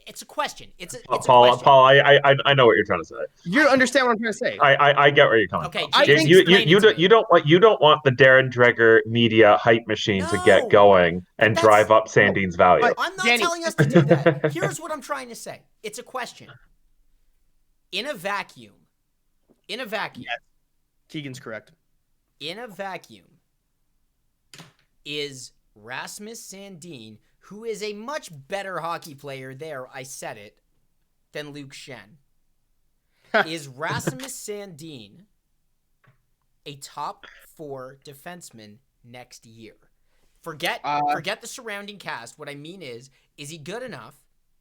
it's a question. It's a Paul, question. Paul, I know what you're trying to say. You understand what I'm trying to say? I get where you're coming from. Okay, you don't want the Darren Dreger media hype machine to get going and drive up Sandin's value. I'm not telling us to do that. Here's what I'm trying to say. It's a question. In a vacuum. Yes. Keegan's correct. In a vacuum, is Rasmus Sandin, who is a much better hockey player there, I said it, than Luke Shen. Is Rasmus Sandin a top 4 defenseman next year? Forget the surrounding cast. What I mean is he good enough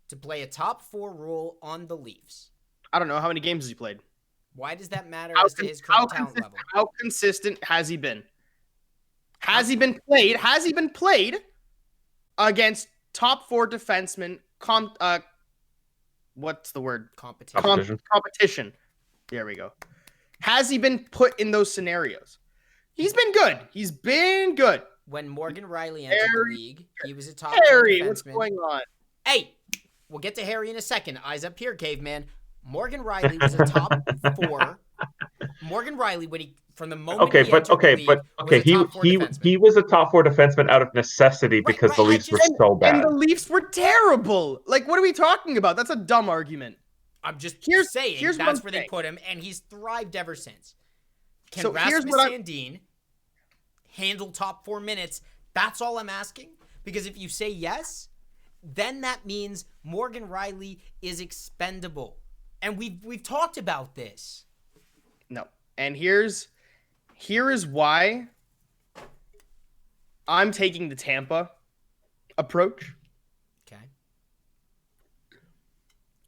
to play a top 4 role on the Leafs? I don't know. How many games has he played? Why does that matter as to his current talent level? How consistent has he been? Has he been played against top 4 defensemen? What's the word? Competition. There we go. Has he been put in those scenarios? He's been good. when Morgan Riley entered the league, he was a top Harry, defenseman. what's going on? Hey, we'll get to Harry in a second. Eyes up here, caveman. Morgan Riley was a top 4. Morgan Riley, when he from the moment he entered the league, was a top 4 defenseman. He was a top 4 defenseman out of necessity because the Leafs were so bad. And the Leafs were terrible. Like, what are we talking about? That's a dumb argument. I'm just saying that's where they put him, and he's thrived ever since. Can Rasmus Sandin handle top 4 minutes? That's all I'm asking. Because if you say yes, then that means Morgan Riley is expendable. And we've talked about this. No. And here is why I'm taking the Tampa approach. Okay.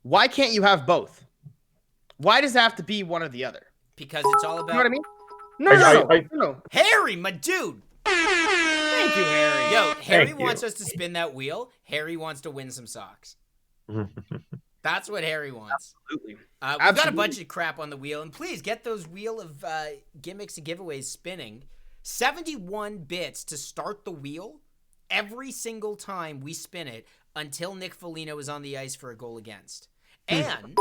Why can't you have both? Why does it have to be one or the other? Because it's all about... You know what I mean? No. Harry, my dude! Thank you, Harry. Yo, Harry wants us to spin that wheel. Harry wants to win some socks. That's what Harry wants. Absolutely. We've got a bunch of crap on the wheel, and please get those wheel of gimmicks and giveaways spinning. 71 bits to start the wheel every single time we spin it until Nick Foligno is on the ice for a goal against. And,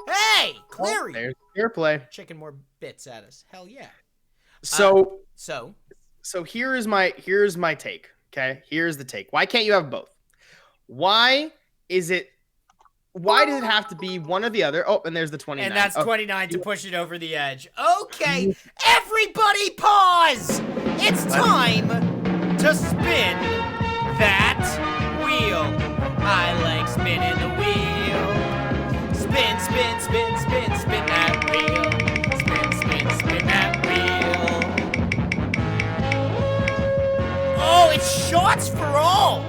hey, Cleary! There's fair play. Checking more bits at us. Hell yeah. So here's my take, okay? Here's the take. Why can't you have both? Why does it have to be one or the other? Oh, and there's the 29. And that's 29 to push it over the edge. Okay, everybody pause! It's time to spin that wheel. I like spinning the wheel. Spin, spin, spin, spin, spin that wheel. Spin, spin, spin that wheel. Oh, it's shots for all!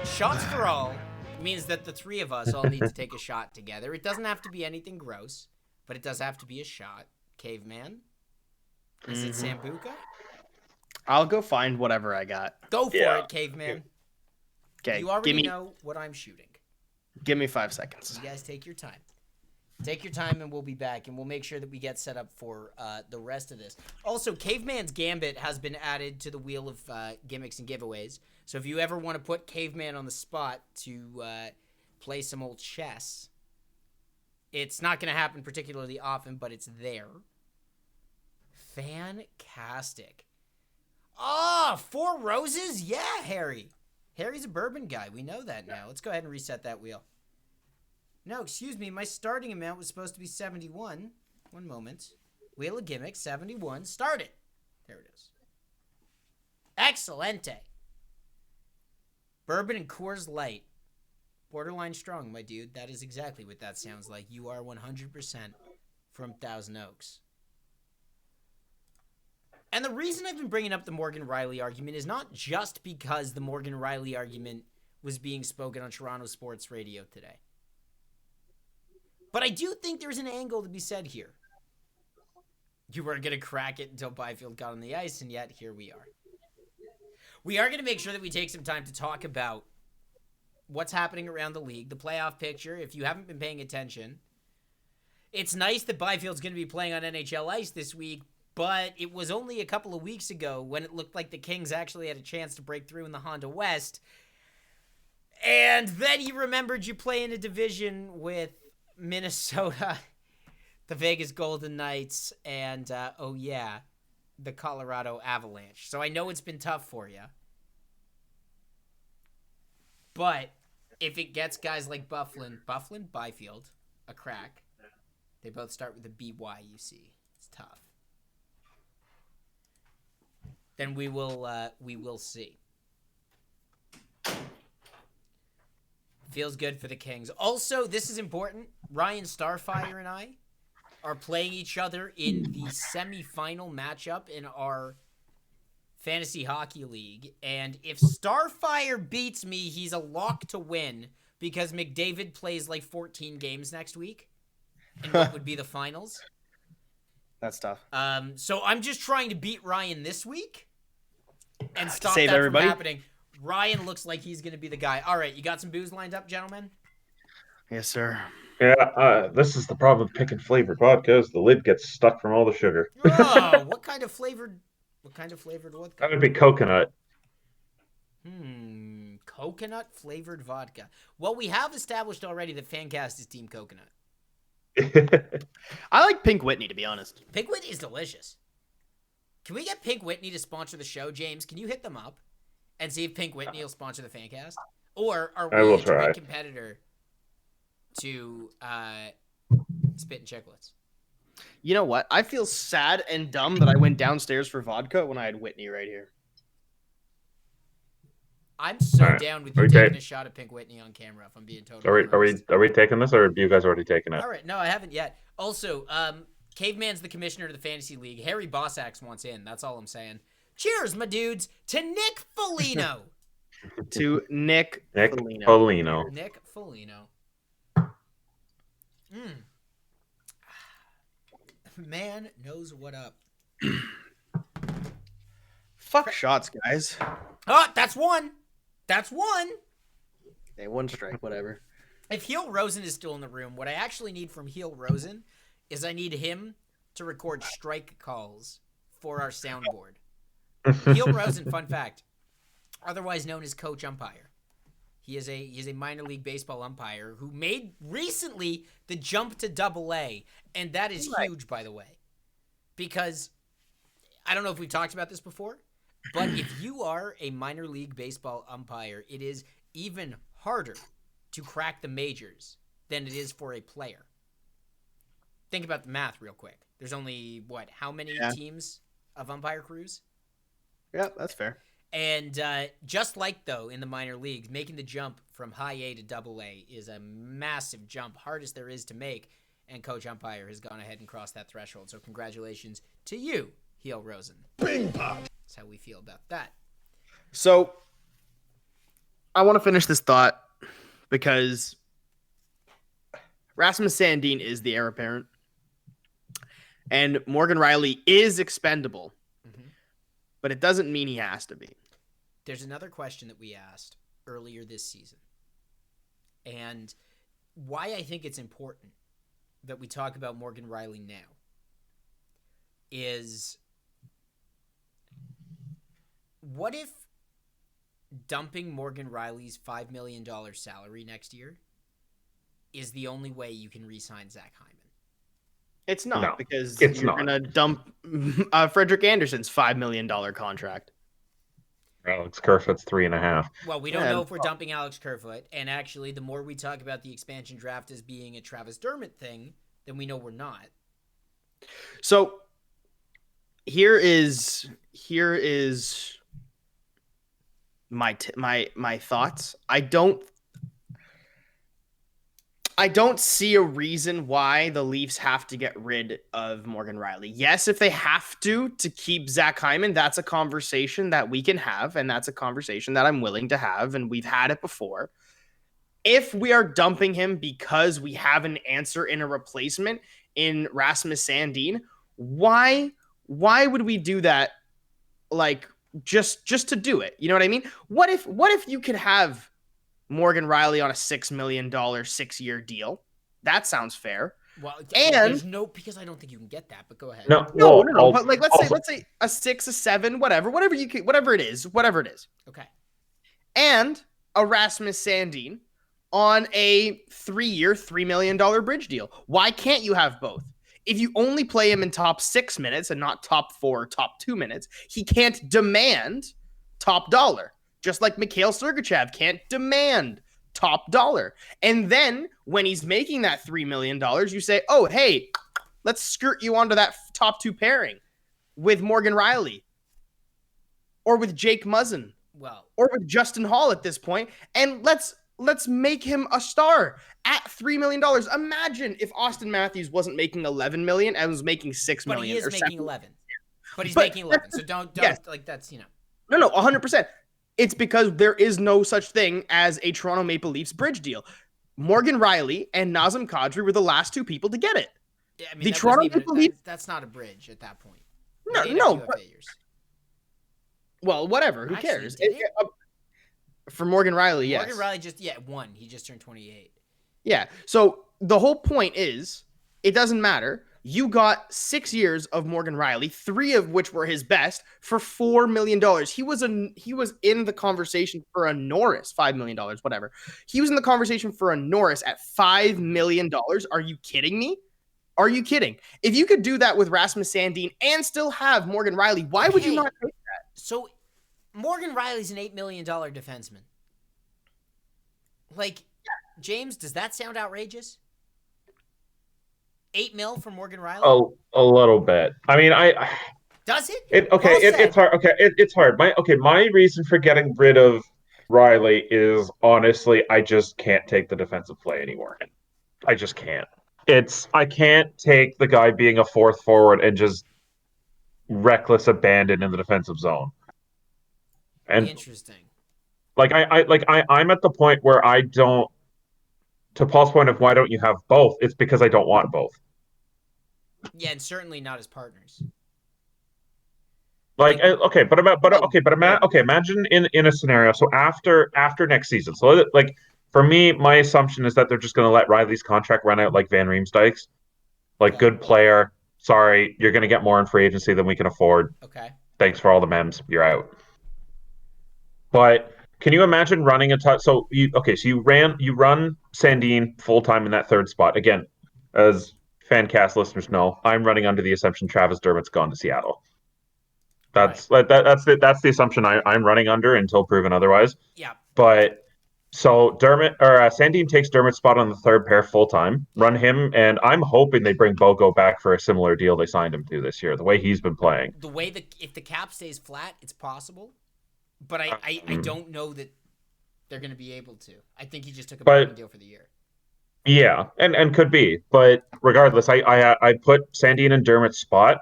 Shots for all means that the 3 of us all need to take a shot together. It doesn't have to be anything gross, but it does have to be a shot. Caveman? Is it Sambuca? I'll go find whatever I got. Go for it, Caveman. Okay. You already know what I'm shooting. Give me 5 seconds. You guys take your time. Take your time, and we'll be back, and we'll make sure that we get set up for the rest of this. Also, Caveman's Gambit has been added to the wheel of gimmicks and giveaways. So if you ever want to put Caveman on the spot to play some old chess, it's not going to happen particularly often, but it's there. Fantastic. Oh, 4 roses? Yeah, Harry. Harry's a bourbon guy. We know that now. Let's go ahead and reset that wheel. No, excuse me. My starting amount was supposed to be 71. One moment. Wheel of Gimmicks, 71. Start it. There it is. Excelente. Bourbon and Coors Light. Borderline strong, my dude. That is exactly what that sounds like. You are 100% from Thousand Oaks. And the reason I've been bringing up the Morgan Riley argument is not just because the Morgan Riley argument was being spoken on Toronto Sports Radio today. But I do think there's an angle to be said here. You weren't going to crack it until Byfield got on the ice, and yet here we are. We are going to make sure that we take some time to talk about what's happening around the league, the playoff picture. If you haven't been paying attention, it's nice that Byfield's going to be playing on NHL ice this week, but it was only a couple of weeks ago when it looked like the Kings actually had a chance to break through in the Honda West. And then you remembered you play in a division with Minnesota, the Vegas Golden Knights, and, the Colorado Avalanche. So I know it's been tough for you. But if it gets guys like Byfield, a crack, they both start with a BYUC. It's tough. Then we will see. Feels good for the Kings. Also, this is important. Ryan Starfire and I are playing each other in the semifinal matchup in our fantasy hockey league. And if Starfire beats me, he's a lock to win because McDavid plays like 14 games next week in what would be the finals. That's tough. So I'm just trying to beat Ryan this week and stop Save that everybody. from happening. Ryan looks like he's going to be the guy. All right, you got some booze lined up, gentlemen? Yes, sir. Yeah, this is the problem with picking flavored vodkas. The lid gets stuck from all the sugar. Oh, what kind of flavored What kind of flavored vodka? That would be coconut. Coconut flavored vodka. Well, we have established already that FanCast is Team Coconut. I like Pink Whitney, to be honest. Pink Whitney is delicious. Can we get Pink Whitney to sponsor the show, James? Can you hit them up and see if Pink Whitney will sponsor the FanCast? Or are we a direct competitor to Spit and Chicklets? You know what? I feel sad and dumb that I went downstairs for vodka when I had Whitney right here. I'm so down with you taking a shot at Pink Whitney on camera, if I'm being totally honest. Are we taking this, or have you guys already taken it? All right. No, I haven't yet. Also, Caveman's the commissioner of the Fantasy League. Harry Bossax wants in. That's all I'm saying. Cheers, my dudes, to Nick Foligno. To Nick Foligno. Nick Foligno. Man knows what up. Fuck shots, guys. Oh, that's one. That's one. Okay, one strike, whatever. If Heel Rosen is still in the room, what I actually need from Heel Rosen is I need him to record strike calls for our soundboard. Heel Rosen, fun fact, otherwise known as coach umpire. He is a minor league baseball umpire who made recently the jump to Double-A, and that is huge, by the way, because I don't know if we've talked about this before, but if you are a minor league baseball umpire, it is even harder to crack the majors than it is for a player. Think about the math real quick. There's only, how many teams of umpire crews? Yeah, that's fair. And just like, though, in the minor leagues, making the jump from high A to Double-A is a massive jump, hardest there is to make, and Coach Umpire has gone ahead and crossed that threshold. So congratulations to you, Heel Rosen. Bing pop. That's how we feel about that. So I want to finish this thought because Rasmus Sandin is the heir apparent, and Morgan Riley is expendable, but it doesn't mean he has to be. There's another question that we asked earlier this season, and why I think it's important that we talk about Morgan Riley now is, what if dumping Morgan Riley's $5 million salary next year is the only way you can re-sign Zach Hyman? It's not, because you're going to dump Frederick Anderson's $5 million contract. Alex Kerfoot's 3.5. Well, we don't know if we're dumping Alex Kerfoot, and actually, the more we talk about the expansion draft as being a Travis Dermott thing, then we know we're not. So here is my thoughts. I don't see a reason why the Leafs have to get rid of Morgan Riley. Yes, if they have to keep Zach Hyman, that's a conversation that we can have, and that's a conversation that I'm willing to have, and we've had it before. If we are dumping him because we have an answer in a replacement in Rasmus Sandin, why would we do that? Like, just to do it? You know what I mean? What if you could have Morgan Riley on a $6 million 6-year deal? That sounds fair. Well, and because I don't think you can get that, but go ahead. No. But like, let's say a 6, a 7, whatever it is. Okay. And a Rasmus Sandin on a 3-year, $3 million bridge deal. Why can't you have both? If you only play him in top 6 minutes and not top 4 or top 2 minutes, he can't demand top dollar. Just like Mikhail Sergachev can't demand top dollar. And then when he's making that $3 million, you say, oh, hey, let's skirt you onto that top 2 pairing with Morgan Riley or with Jake Muzzin or with Justin Hall at this point. And let's make him a star at $3 million. Imagine if Austin Matthews wasn't making $11 million and was making $6 million. But he is making 11. But he's making 11. So don't like that's, No, 100%. It's because there is no such thing as a Toronto Maple Leafs bridge deal. Morgan Riley and Nazem Kadri were the last 2 people to get it. Yeah, I mean, the Toronto Maple Leafs. That's not a bridge at that point. No. Well, whatever. Who cares? For Morgan Riley, yes. Morgan Riley just won. He just turned 28. Yeah. So the whole point is, it doesn't matter. You got 6 years of Morgan Riley, 3 of which were his best, for $4 million. He was in the conversation for a Norris, $5 million, whatever. He was in the conversation for a Norris at $5 million. Are you kidding me? Are you kidding? If you could do that with Rasmus Sandin and still have Morgan Riley, why would you not take that? So Morgan Riley's an $8 million defenseman. Like, James, does that sound outrageous? 8 mil for Morgan Riley? Oh, a little bit. I mean, does it? It's hard. Okay, it's hard. My reason for getting rid of Riley is honestly, I just can't take the defensive play anymore. I just can't. I can't take the guy being a fourth forward and just reckless abandon in the defensive zone. And interesting. I'm at the point where I don't. To Paul's point of why don't you have both? It's because I don't want both. Yeah, and certainly not as partners. Imagine in a scenario. So after next season, so like for me, my assumption is that they're just going to let Riley's contract run out like Van Riemsdyk's. Like, good player. Sorry, you're going to get more in free agency than we can afford. Okay. Thanks for all the memes. You're out. But can you imagine running so you run Sandin full time in that third spot. Again, as FanCast listeners know, I'm running under the assumption Travis Dermott's gone to Seattle. That's the assumption I'm running under until proven otherwise. Yeah. But so Sandin takes Dermott's spot on the third pair full time. Run him, and I'm hoping they bring Bogo back for a similar deal they signed him to this year. The way he's been playing. The way if the cap stays flat, it's possible. But I don't know that they're going to be able to. I think he just took a bargain deal for the year. Yeah, and could be. But regardless, I put Sandin in Dermott's spot.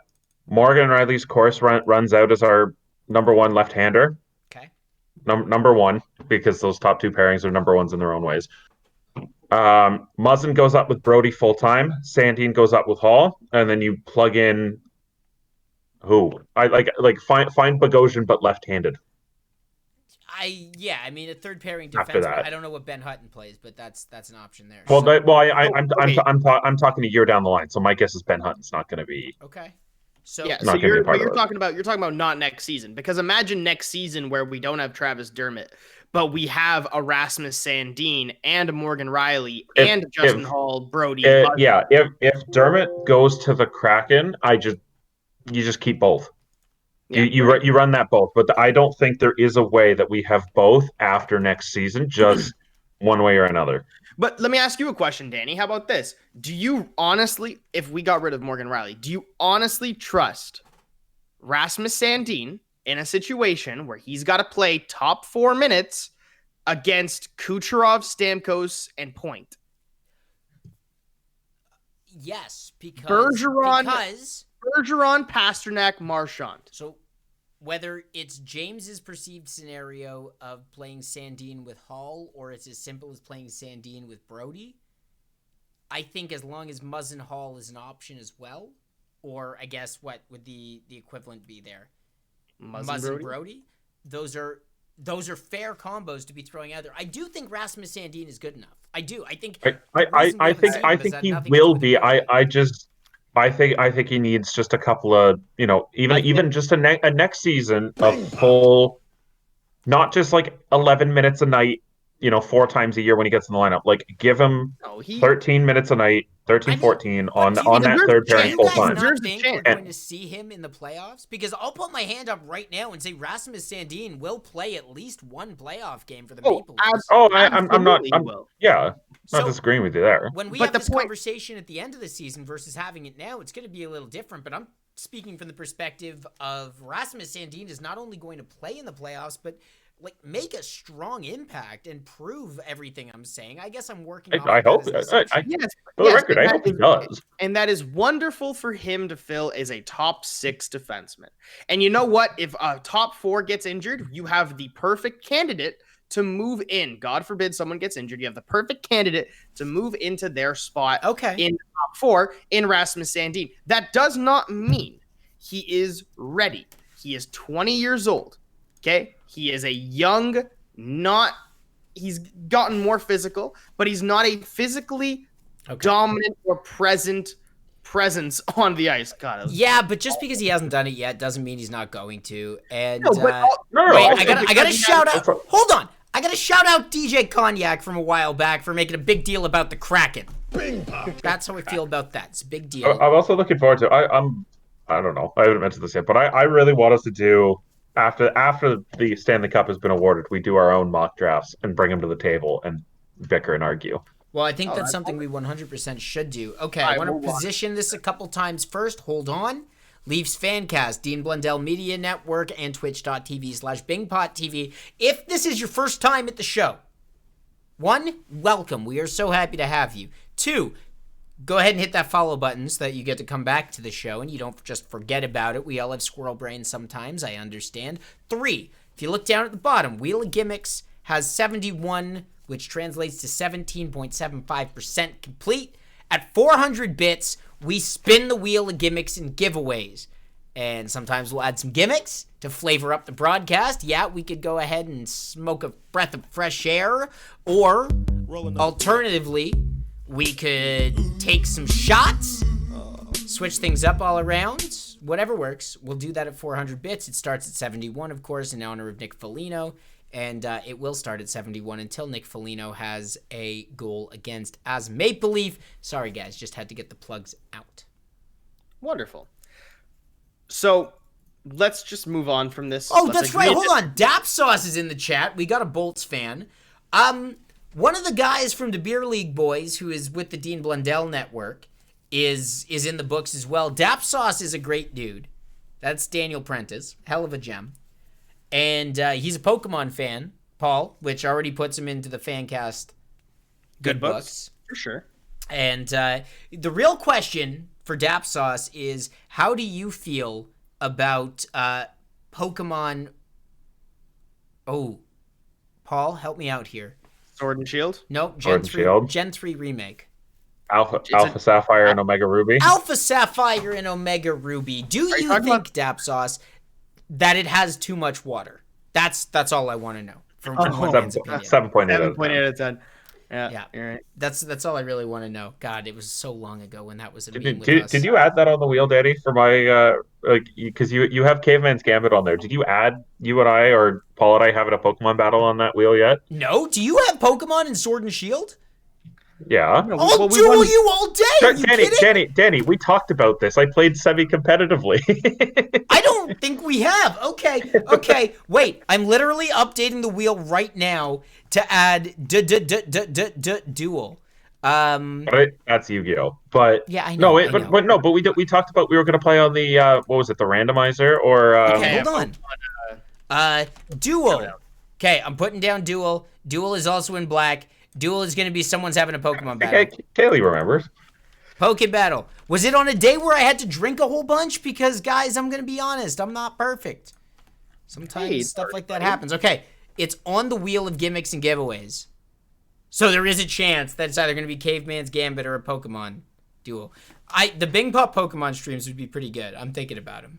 Morgan Riley's course runs out as our number one left-hander. Okay. Number one, because those top two pairings are number ones in their own ways. Muzzin goes up with Brody full-time. Sandin goes up with Hall. And then you plug in who? I find Bogosian, but left-handed. I mean, a third pairing defenseman. I don't know what Ben Hutton plays, but that's an option there. Well, I'm talking a year down the line, so my guess is Ben Hutton's not going to be. Okay. So you're talking about not next season, because imagine next season where we don't have Travis Dermott, but we have a Rasmus Sandin and a Morgan Riley and Justin Hall, Brody. If Dermott goes to the Kraken, you just keep both. Yeah, you run that both, but I don't think there is a way that we have both after next season, just one way or another. But let me ask you a question, Danny. How about this? Do you honestly, if we got rid of Morgan Riley, do you honestly trust Rasmus Sandin in a situation where he's got to play top 4 minutes against Kucherov, Stamkos, and Point? Yes, because Bergeron, Pasternak, Marchand. So whether it's James's perceived scenario of playing Sandin with Hall or it's as simple as playing Sandin with Brody, I think as long as Muzzin Hall is an option as well, or I guess what would the equivalent be there? Muzzin Brody? Those are fair combos to be throwing out there. I do think Rasmus Sandin is good enough. I do. I think he will be. I think he needs just a couple of, even just a next season of full, not just like 11 minutes a night, 4 times a year when he gets in the lineup. Like, give him 13 minutes a night, 14 on that third pairing full time. Do you guys not think we're going to see him in the playoffs? Because I'll put my hand up right now and say Rasmus Sandin will play at least one playoff game for the Maple Leafs. I'm not disagreeing with you there. When we have this conversation at the end of the season versus having it now, it's going to be a little different. But I'm speaking from the perspective of Rasmus Sandin is not only going to play in the playoffs, but make a strong impact and prove everything I'm saying. I guess I'm working. I hope. For the record, I hope he does. And that is wonderful for him to fill as a top 6 defenseman. And you know what? If a top 4 gets injured, you have the perfect candidate to move in. God forbid someone gets injured. You have the perfect candidate to move into their spot in the top 4 in Rasmus Sandin. That does not mean he is ready. He is 20 years old. Okay? He is a young, he's gotten more physical, but he's not a physically dominant or present presence on the ice. God. Yeah, but just because he hasn't done it yet doesn't mean he's not going to. And No, but wait, I also gotta shout out. for- Hold on, I gotta shout out DJ Cognac from a while back for making a big deal about the Kraken. That's how I feel about that. It's a big deal. I'm also looking forward to. I don't know. I haven't mentioned this yet, but I really want us to do after the Stanley Cup has been awarded, we do our own mock drafts and bring them to the table and bicker and argue. Well, I think that's something we 100% should do. Okay, I want to position this a couple times first. Hold on. Leafs Fancast, Dean Blundell Media Network, and twitch.tv/BingPotTV. If this is your first time at the show, 1, welcome. We are so happy to have you. 2, go ahead and hit that follow button so that you get to come back to the show and you don't just forget about it. We all have squirrel brains sometimes, I understand. 3, if you look down at the bottom, Wheel of Gimmicks has 71, which translates to 17.75% complete. At 400 bits, we spin the Wheel of Gimmicks in giveaways. And sometimes we'll add some gimmicks to flavor up the broadcast. Yeah, we could go ahead and smoke a breath of fresh air. Or, alternatively, we could take some shots, switch things up all around. Whatever works. We'll do that at 400 bits. It starts at 71, of course, in honor of Nick Foligno. And it will start at 71 until Nick Foligno has a goal against as Maple Leaf. Sorry, guys. Just had to get the plugs out. Wonderful. So, let's just move on from this. Oh, that's right. Hold on. Dap Sauce is in the chat. We got a Bolts fan. One of the guys from the Beer League Boys, who is with the Dean Blundell Network, is in the books as well. Dap Sauce is a great dude. That's Daniel Prentice. Hell of a gem. And he's a Pokemon fan, Paul, which already puts him into the FanCast good books. For sure. And the real question for Dap Sauce is, how do you feel about Pokemon... Oh, Paul, help me out here. Sword and Shield? Nope, Sword and Shield. Gen 3 remake. Alpha Sapphire and Omega Ruby. Alpha Sapphire and Omega Ruby. Do you think, Dap Sauce, that it has too much water? That's all I want to know. From one man's opinion. 7.8 out of 10. Yeah, you're right. That's all I really want to know. God, it was so long ago when that was a meme with us. Did you add that on the wheel, Daddy, for my because you have Caveman's Gambit on there? Did you add you and I or Paul and I having a Pokemon battle on that wheel yet? No. Do you have Pokemon in Sword and Shield? Yeah. I'll duel you all day. Are you kidding? Danny, we talked about this. I played semi-competitively. I don't think we have. Okay. Wait, I'm literally updating the wheel right now to add duel. That's Yu-Gi-Oh. But yeah, I know. But we talked about we were going to play on the what was it, the randomizer or okay, hold on. Duel. Okay, I'm putting down duel. Duel is also in black. Duel is going to be someone's having a Pokemon battle. Okay, Kaylee remembers. Poke battle. Was it on a day where I had to drink a whole bunch? Because, guys, I'm going to be honest. I'm not perfect. Sometimes stuff like that happens. Okay, it's on the wheel of gimmicks and giveaways. So there is a chance that it's either going to be Caveman's Gambit or a Pokemon duel. The Bing Pop Pokemon streams would be pretty good. I'm thinking about them.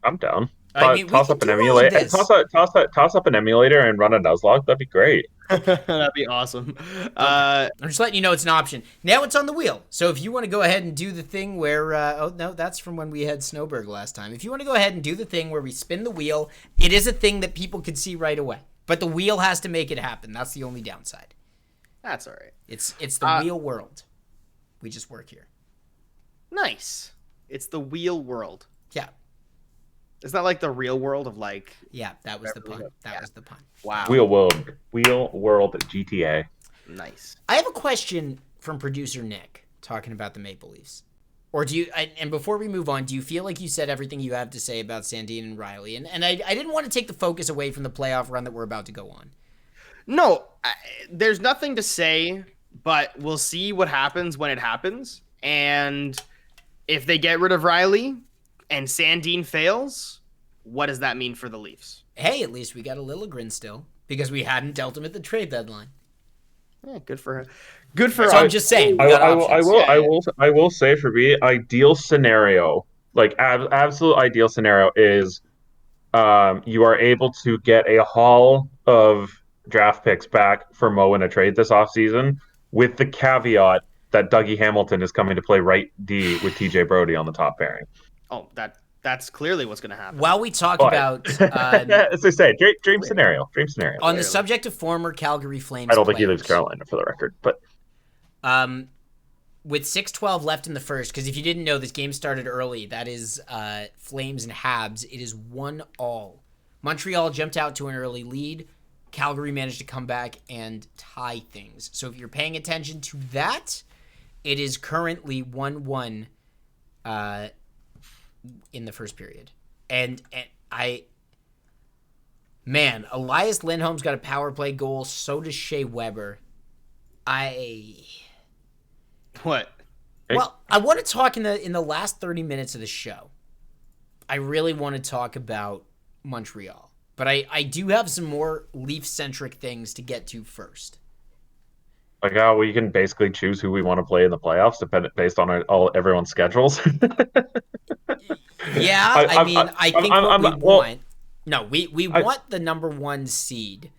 I'm down. I mean, toss up an emulator. Toss up an emulator and run a Nuzlocke. That'd be great. That'd be awesome. I'm just letting you know it's an option. Now it's on the wheel. So if you want to go ahead and do the thing where... oh, no, that's from when we had Snowberg last time. If you want to go ahead and do the thing where we spin the wheel, it is a thing that people can see right away. But the wheel has to make it happen. That's the only downside. That's all right. It's the wheel world. We just work here. Nice. It's the wheel world. Yeah. Is that like the real world of like... Yeah, that was the pun. That was the pun. Wow. Wheel World GTA. Nice. I have a question from producer Nick talking about the Maple Leafs. Or do you... And before we move on, do you feel like you said everything you have to say about Sandin and Riley? And I didn't want to take the focus away from the playoff run that we're about to go on. No, there's nothing to say, but we'll see what happens when it happens. And if they get rid of Riley... and Sandin fails, what does that mean for the Leafs? Hey, at least we got a Liljegren still, because we hadn't dealt him at the trade deadline. Yeah, good for her. Good for us. So I'm just saying, we got options. I will say for me, ideal scenario, like absolute ideal scenario is you are able to get a haul of draft picks back for Mo in a trade this offseason with the caveat that Dougie Hamilton is coming to play right D with TJ Brody on the top pairing. Oh, that's clearly what's going to happen. While we talk about, as I say, dream scenario. On the subject of former Calgary Flames, I don't think he players, leaves Carolina, for the record, but with 6:12 left in the first, because if you didn't know, this game started early. That is Flames and Habs. It is 1-1. Montreal jumped out to an early lead. Calgary managed to come back and tie things. So if you're paying attention to that, it is currently 1-1 in the first period. And Elias Lindholm's got a power play goal. So does Shea Weber. What? Well, I want to talk in the last 30 minutes of the show. I really want to talk about Montreal. But I do have some more Leaf-centric things to get to first. Like how we can basically choose who we want to play in the playoffs based on everyone's schedules. Yeah, I think what we want. No, we want the number 1 seed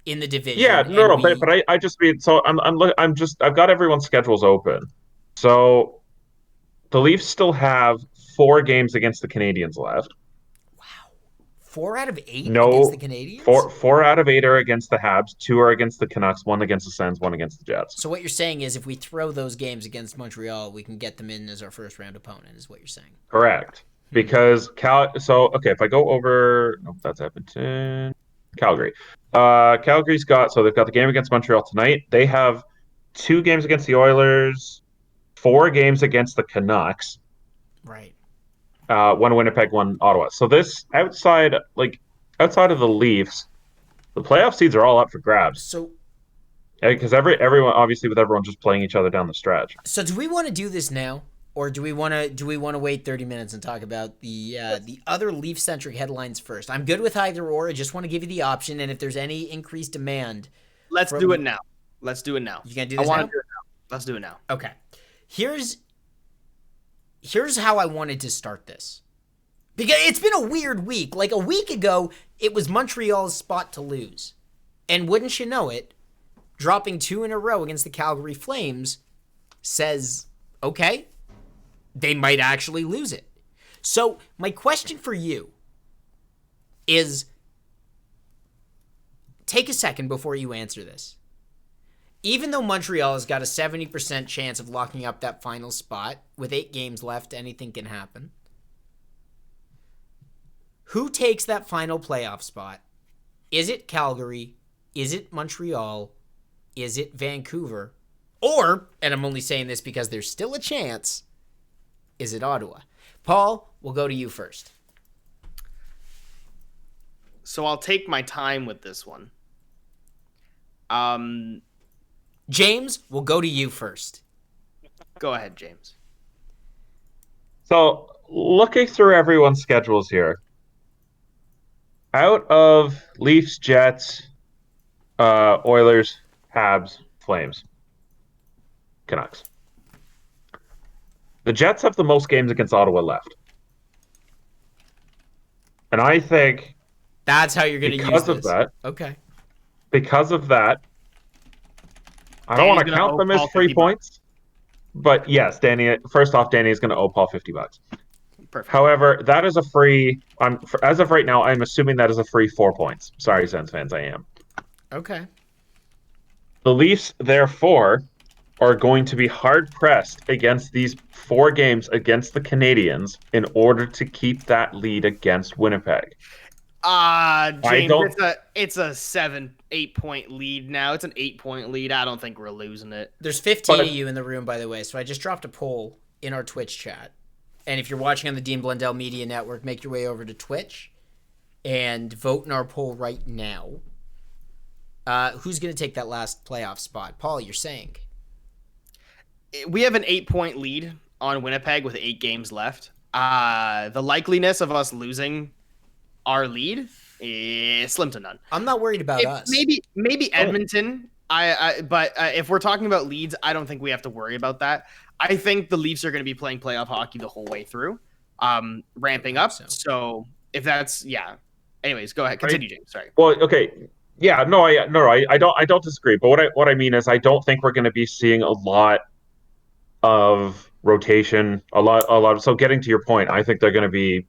in the division. Yeah, but I just mean, so I've got everyone's schedules open. So the Leafs still have 4 games against the Canadiens left. Wow. 4 out of 8 against the Canadiens? 4 out of 8 are against the Habs, 2 are against the Canucks, 1 against the Sens, 1 against the Jets. So what you're saying is if we throw those games against Montreal, we can get them in as our first round opponent, is what you're saying. Correct. Because if I go over, that's Edmonton, Calgary. Calgary's they've got the game against Montreal tonight. They have 2 games against the Oilers, 4 games against the Canucks. Right. 1 Winnipeg, 1 Ottawa. So this outside of the Leafs, the playoff seeds are all up for grabs. So because everyone, obviously, with everyone just playing each other down the stretch. So do we want to do this now? Or do we want to wait 30 minutes and talk about the other Leaf-centric headlines first? I'm good with either or. I just want to give you the option, and if there's any increased demand, let's do it now. Let's do it now. You gonna do this now? Do it now. Let's do it now. Okay. Here's how I wanted to start this, because it's been a weird week. Like a week ago, it was Montreal's spot to lose, and wouldn't you know it, dropping 2 in a row against the Calgary Flames says, okay, they might actually lose it. So my question for you is, take a second before you answer this. Even though Montreal has got a 70% chance of locking up that final spot, with 8 games left, anything can happen. Who takes that final playoff spot? Is it Calgary? Is it Montreal? Is it Vancouver? Or, and I'm only saying this because there's still a chance, is it Ottawa? Paul, we'll go to you first. So I'll take my time with this one. James, we'll go to you first. Go ahead, James. So, looking through everyone's schedules here, out of Leafs, Jets, Oilers, Habs, Flames, Canucks, the Jets have the most games against Ottawa left. And I think that's how you're going to use this. Because of that. Okay. Because of that, I don't want to count them as free points. But yes, Danny, first off, Danny is going to owe Paul $50. Perfect. However, that is a free, as of right now, I'm assuming that is a free 4 points. Sorry, Sens fans, I am. Okay. The Leafs, therefore, are going to be hard-pressed against these 4 games against the Canadiens in order to keep that lead against Winnipeg. James, it's a 7-8 point lead now. It's an 8-point lead. I don't think we're losing it. There's 15 of you in the room, by the way, so I just dropped a poll in our Twitch chat. And if you're watching on the Dean Blundell Media Network, make your way over to Twitch and vote in our poll right now. Who's going to take that last playoff spot? Paul, you're saying? We have an 8-point lead on Winnipeg with 8 games left. The likeliness of us losing our lead is slim to none. I'm not worried about us. Maybe Edmonton. But if we're talking about leads, I don't think we have to worry about that. I think the Leafs are going to be playing playoff hockey the whole way through, ramping up. So if that's Anyways, go ahead. Continue, James. Sorry. Well, okay. Yeah, I don't disagree. But what I mean is, I don't think we're going to be seeing a lot of rotation, a lot. So getting to your point, I think they're going to be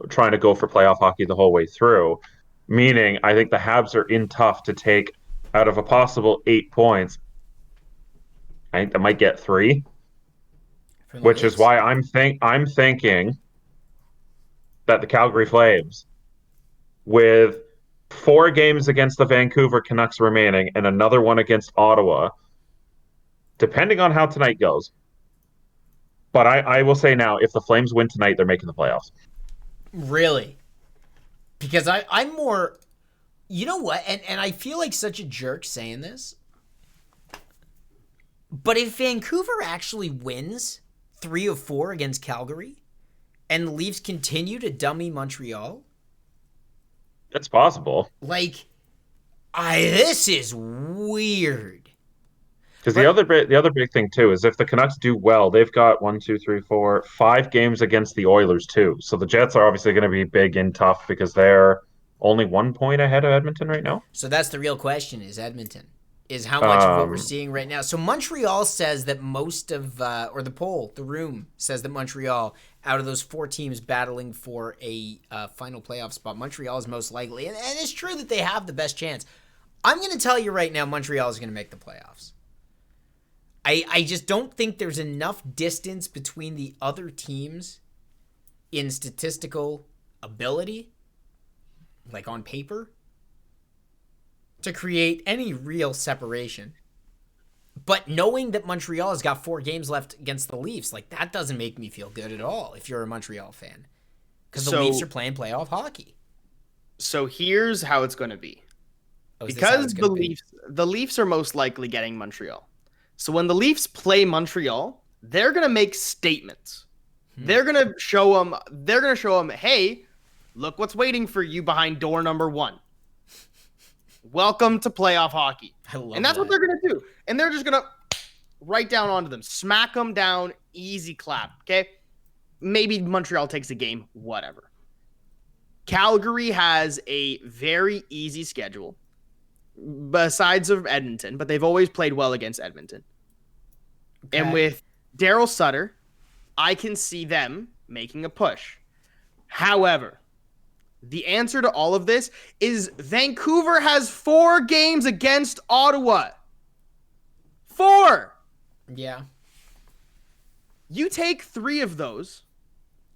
trying to go for playoff hockey the whole way through. Meaning, I think the Habs are in tough to take out of a possible 8 points. I think they might get 3, which is why I'm thinking that the Calgary Flames, with 4 games against the Vancouver Canucks remaining and another one against Ottawa, depending on how tonight goes. But I will say now, if the Flames win tonight, they're making the playoffs. Really? Because I'm more... You know what? And I feel like such a jerk saying this. But if Vancouver actually wins 3 of 4 against Calgary, and the Leafs continue to dummy Montreal... It's possible. Like, this is weird. Because the other big thing too is if the Canucks do well, they've got 5 games against the Oilers too. So the Jets are obviously going to be big and tough because they're only 1 point ahead of Edmonton right now. So that's the real question: is Edmonton? Is how much of what we're seeing right now? So Montreal says that most of, or the poll, the room says that Montreal, out of those 4 teams battling for a final playoff spot, Montreal is most likely, and it's true that they have the best chance. I'm going to tell you right now, Montreal is going to make the playoffs. I just don't think there's enough distance between the other teams in statistical ability, like on paper, to create any real separation. But knowing that Montreal has got 4 games left against the Leafs, like that doesn't make me feel good at all if you're a Montreal fan. Because the Leafs are playing playoff hockey. So here's how it's going to be. Because the Leafs are most likely getting Montreal. So when the Leafs play Montreal, they're going to make statements. They're going to show them, hey, look what's waiting for you behind door number 1. Welcome to playoff hockey. And that's what they're going to do. And they're just going to right down onto them, smack them down, easy clap, okay? Maybe Montreal takes a game, whatever. Calgary has a very easy schedule besides of Edmonton, but they've always played well against Edmonton. Okay. And with Daryl Sutter, I can see them making a push. However, the answer to all of this is Vancouver has 4 games against Ottawa. 4! Yeah. You take 3 of those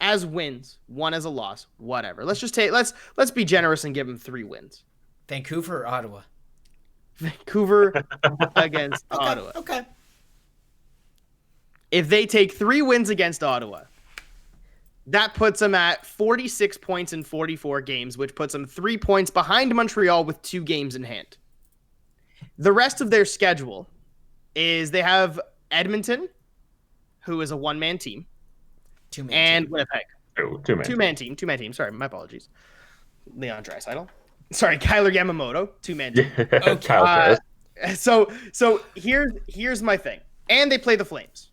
as wins, 1 as a loss, whatever. Let's be generous and give them 3 wins. Vancouver or Ottawa? Vancouver against Ottawa. Okay. If they take 3 wins against Ottawa, that puts them at 46 points in 44 games, which puts them 3 points behind Montreal with 2 games in hand. The rest of their schedule is they have Edmonton, who is a one-man team, and Winnipeg. Two-man team. Sorry, my apologies. Leon Draisaitl. Sorry, Kyler Yamamoto, 2-man team. Okay. So here's my thing. And they play the Flames.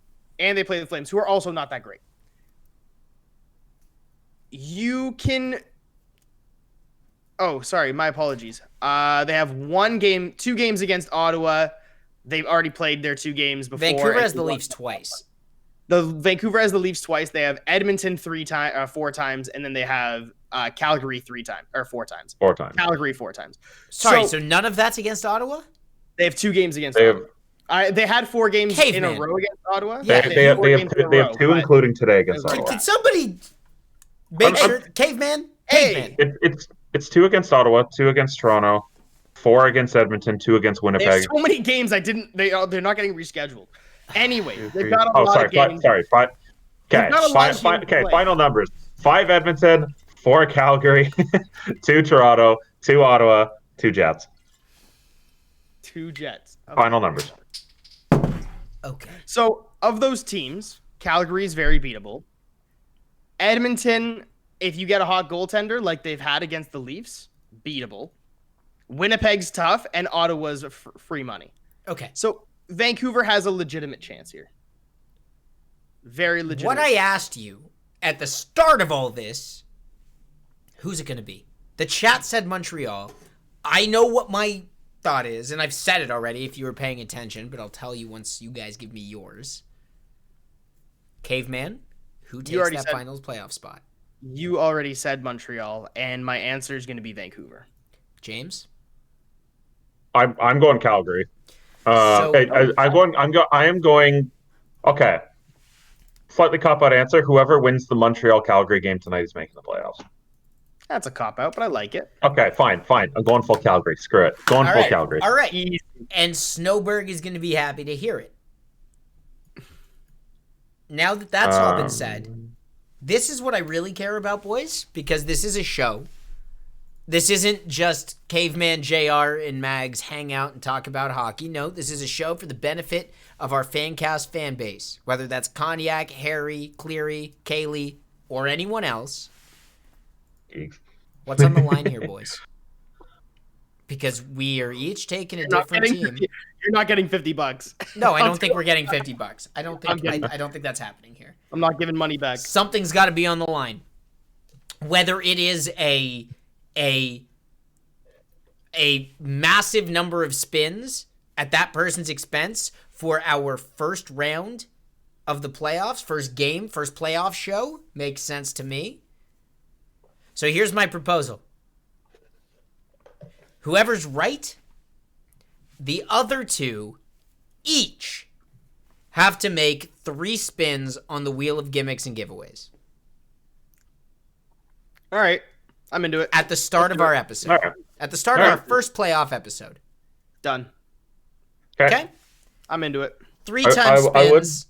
Who are also not that great. You can... Oh, sorry, my apologies. They have 2 games against Ottawa. They've already played their 2 games before. Vancouver has the Leafs twice. Vancouver has the Leafs twice. They have Edmonton 4 times, and then they have Calgary 4 times. 4 times. Calgary 4 times. Sorry, so none of that's against Ottawa? They have 2 games against Ottawa. They had 4 games in a row against Ottawa. Yeah, they have 2 including today against Ottawa. Can somebody make sure? Caveman? Hey! It's 2 against Ottawa, 2 against Toronto, 4 against Edmonton, 2 against Winnipeg. They have so many games they're not getting rescheduled. Anyway, they've got a lot of games. Final numbers. 5 Edmonton, 4 Calgary, 2 Toronto, 2 Ottawa, 2 Jets. 2 Jets. Okay. Final numbers. Okay. So, of those teams, Calgary is very beatable. Edmonton, if you get a hot goaltender like they've had against the Leafs, beatable. Winnipeg's tough, and Ottawa's free money. Okay. So, Vancouver has a legitimate chance here. Very legitimate. What I asked you at the start of all this, who's it going to be? The chat said Montreal. I know what my thought is, and I've said it already if you were paying attention, but I'll tell you once you guys give me yours. Caveman, who takes already that said- finals playoff spot? You already said Montreal, and my answer is going to be Vancouver. James? I'm going Calgary. So- I am going. Okay. Slightly cop-out answer. Whoever wins the Montreal-Calgary game tonight is making the playoffs. That's a cop-out, but I like it. Okay, fine. I'm going full Calgary. Screw it. Going full Calgary. All right. Easy. And Snowberg is going to be happy to hear it. Now that that's all been said, this is what I really care about, boys, because this is a show. This isn't just Caveman JR and Mags hang out and talk about hockey. No, this is a show for the benefit of our FanCast fan base, whether that's Cognac, Harry, Cleary, Kaylee, or anyone else. What's on the line here, boys? Because we are each taking a different team. You're not getting $50. No, I don't think we're getting $50. I don't think that's happening here. I'm not giving money back. Something's got to be on the line. Whether it is a massive number of spins at that person's expense for our first round of the playoffs, first game, first playoff show, makes sense to me. So here's my proposal. Whoever's right, the other two each have to make 3 spins on the wheel of gimmicks and giveaways. All right. I'm into it. At the start of our episode. All right. At the start of our first playoff episode. Done. Okay? I'm into it. 3 times I would- spins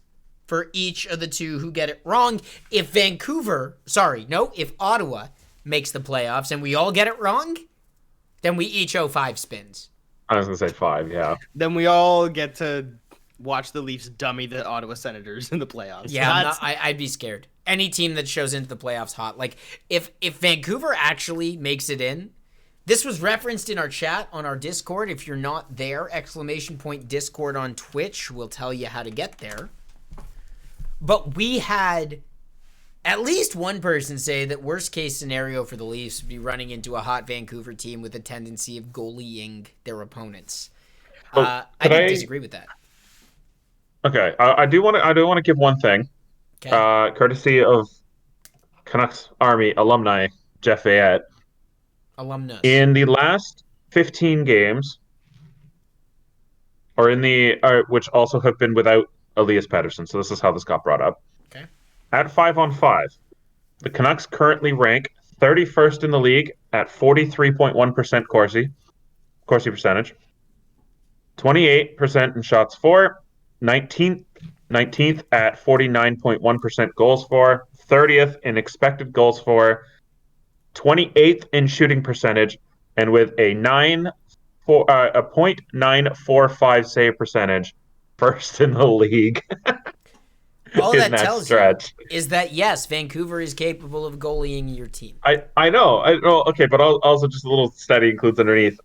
for each of the two who get it wrong. If if Ottawa makes the playoffs and we all get it wrong, then we each owe 5 spins. I was going to say 5, yeah. Then we all get to watch the Leafs dummy the Ottawa Senators in the playoffs. Yeah, I'd be scared. Any team that shows into the playoffs hot. Like, if Vancouver actually makes it in, this was referenced in our chat on our Discord. If you're not there, !Discord on Twitch will tell you how to get there. But we had at least one person say that worst case scenario for the Leafs would be running into a hot Vancouver team with a tendency of goalieing their opponents. I didn't disagree with that. Okay, I do want to give one thing, Okay. courtesy of Canucks Army alumni Jeff Fayette. Alumnus. In the last 15 games, which also have been without Elias Pettersson, so this is how this got brought up. Okay. At 5-on-5, the Canucks currently rank 31st in the league at 43.1% Corsi percentage, 28% in shots for, 19th at 49.1% goals for, 30th in expected goals for, 28th in shooting percentage, and with a .945 save percentage, first in the league. All in that tells you is that, yes, Vancouver is capable of goalieing your team. I know. Okay, but also just a little study includes underneath.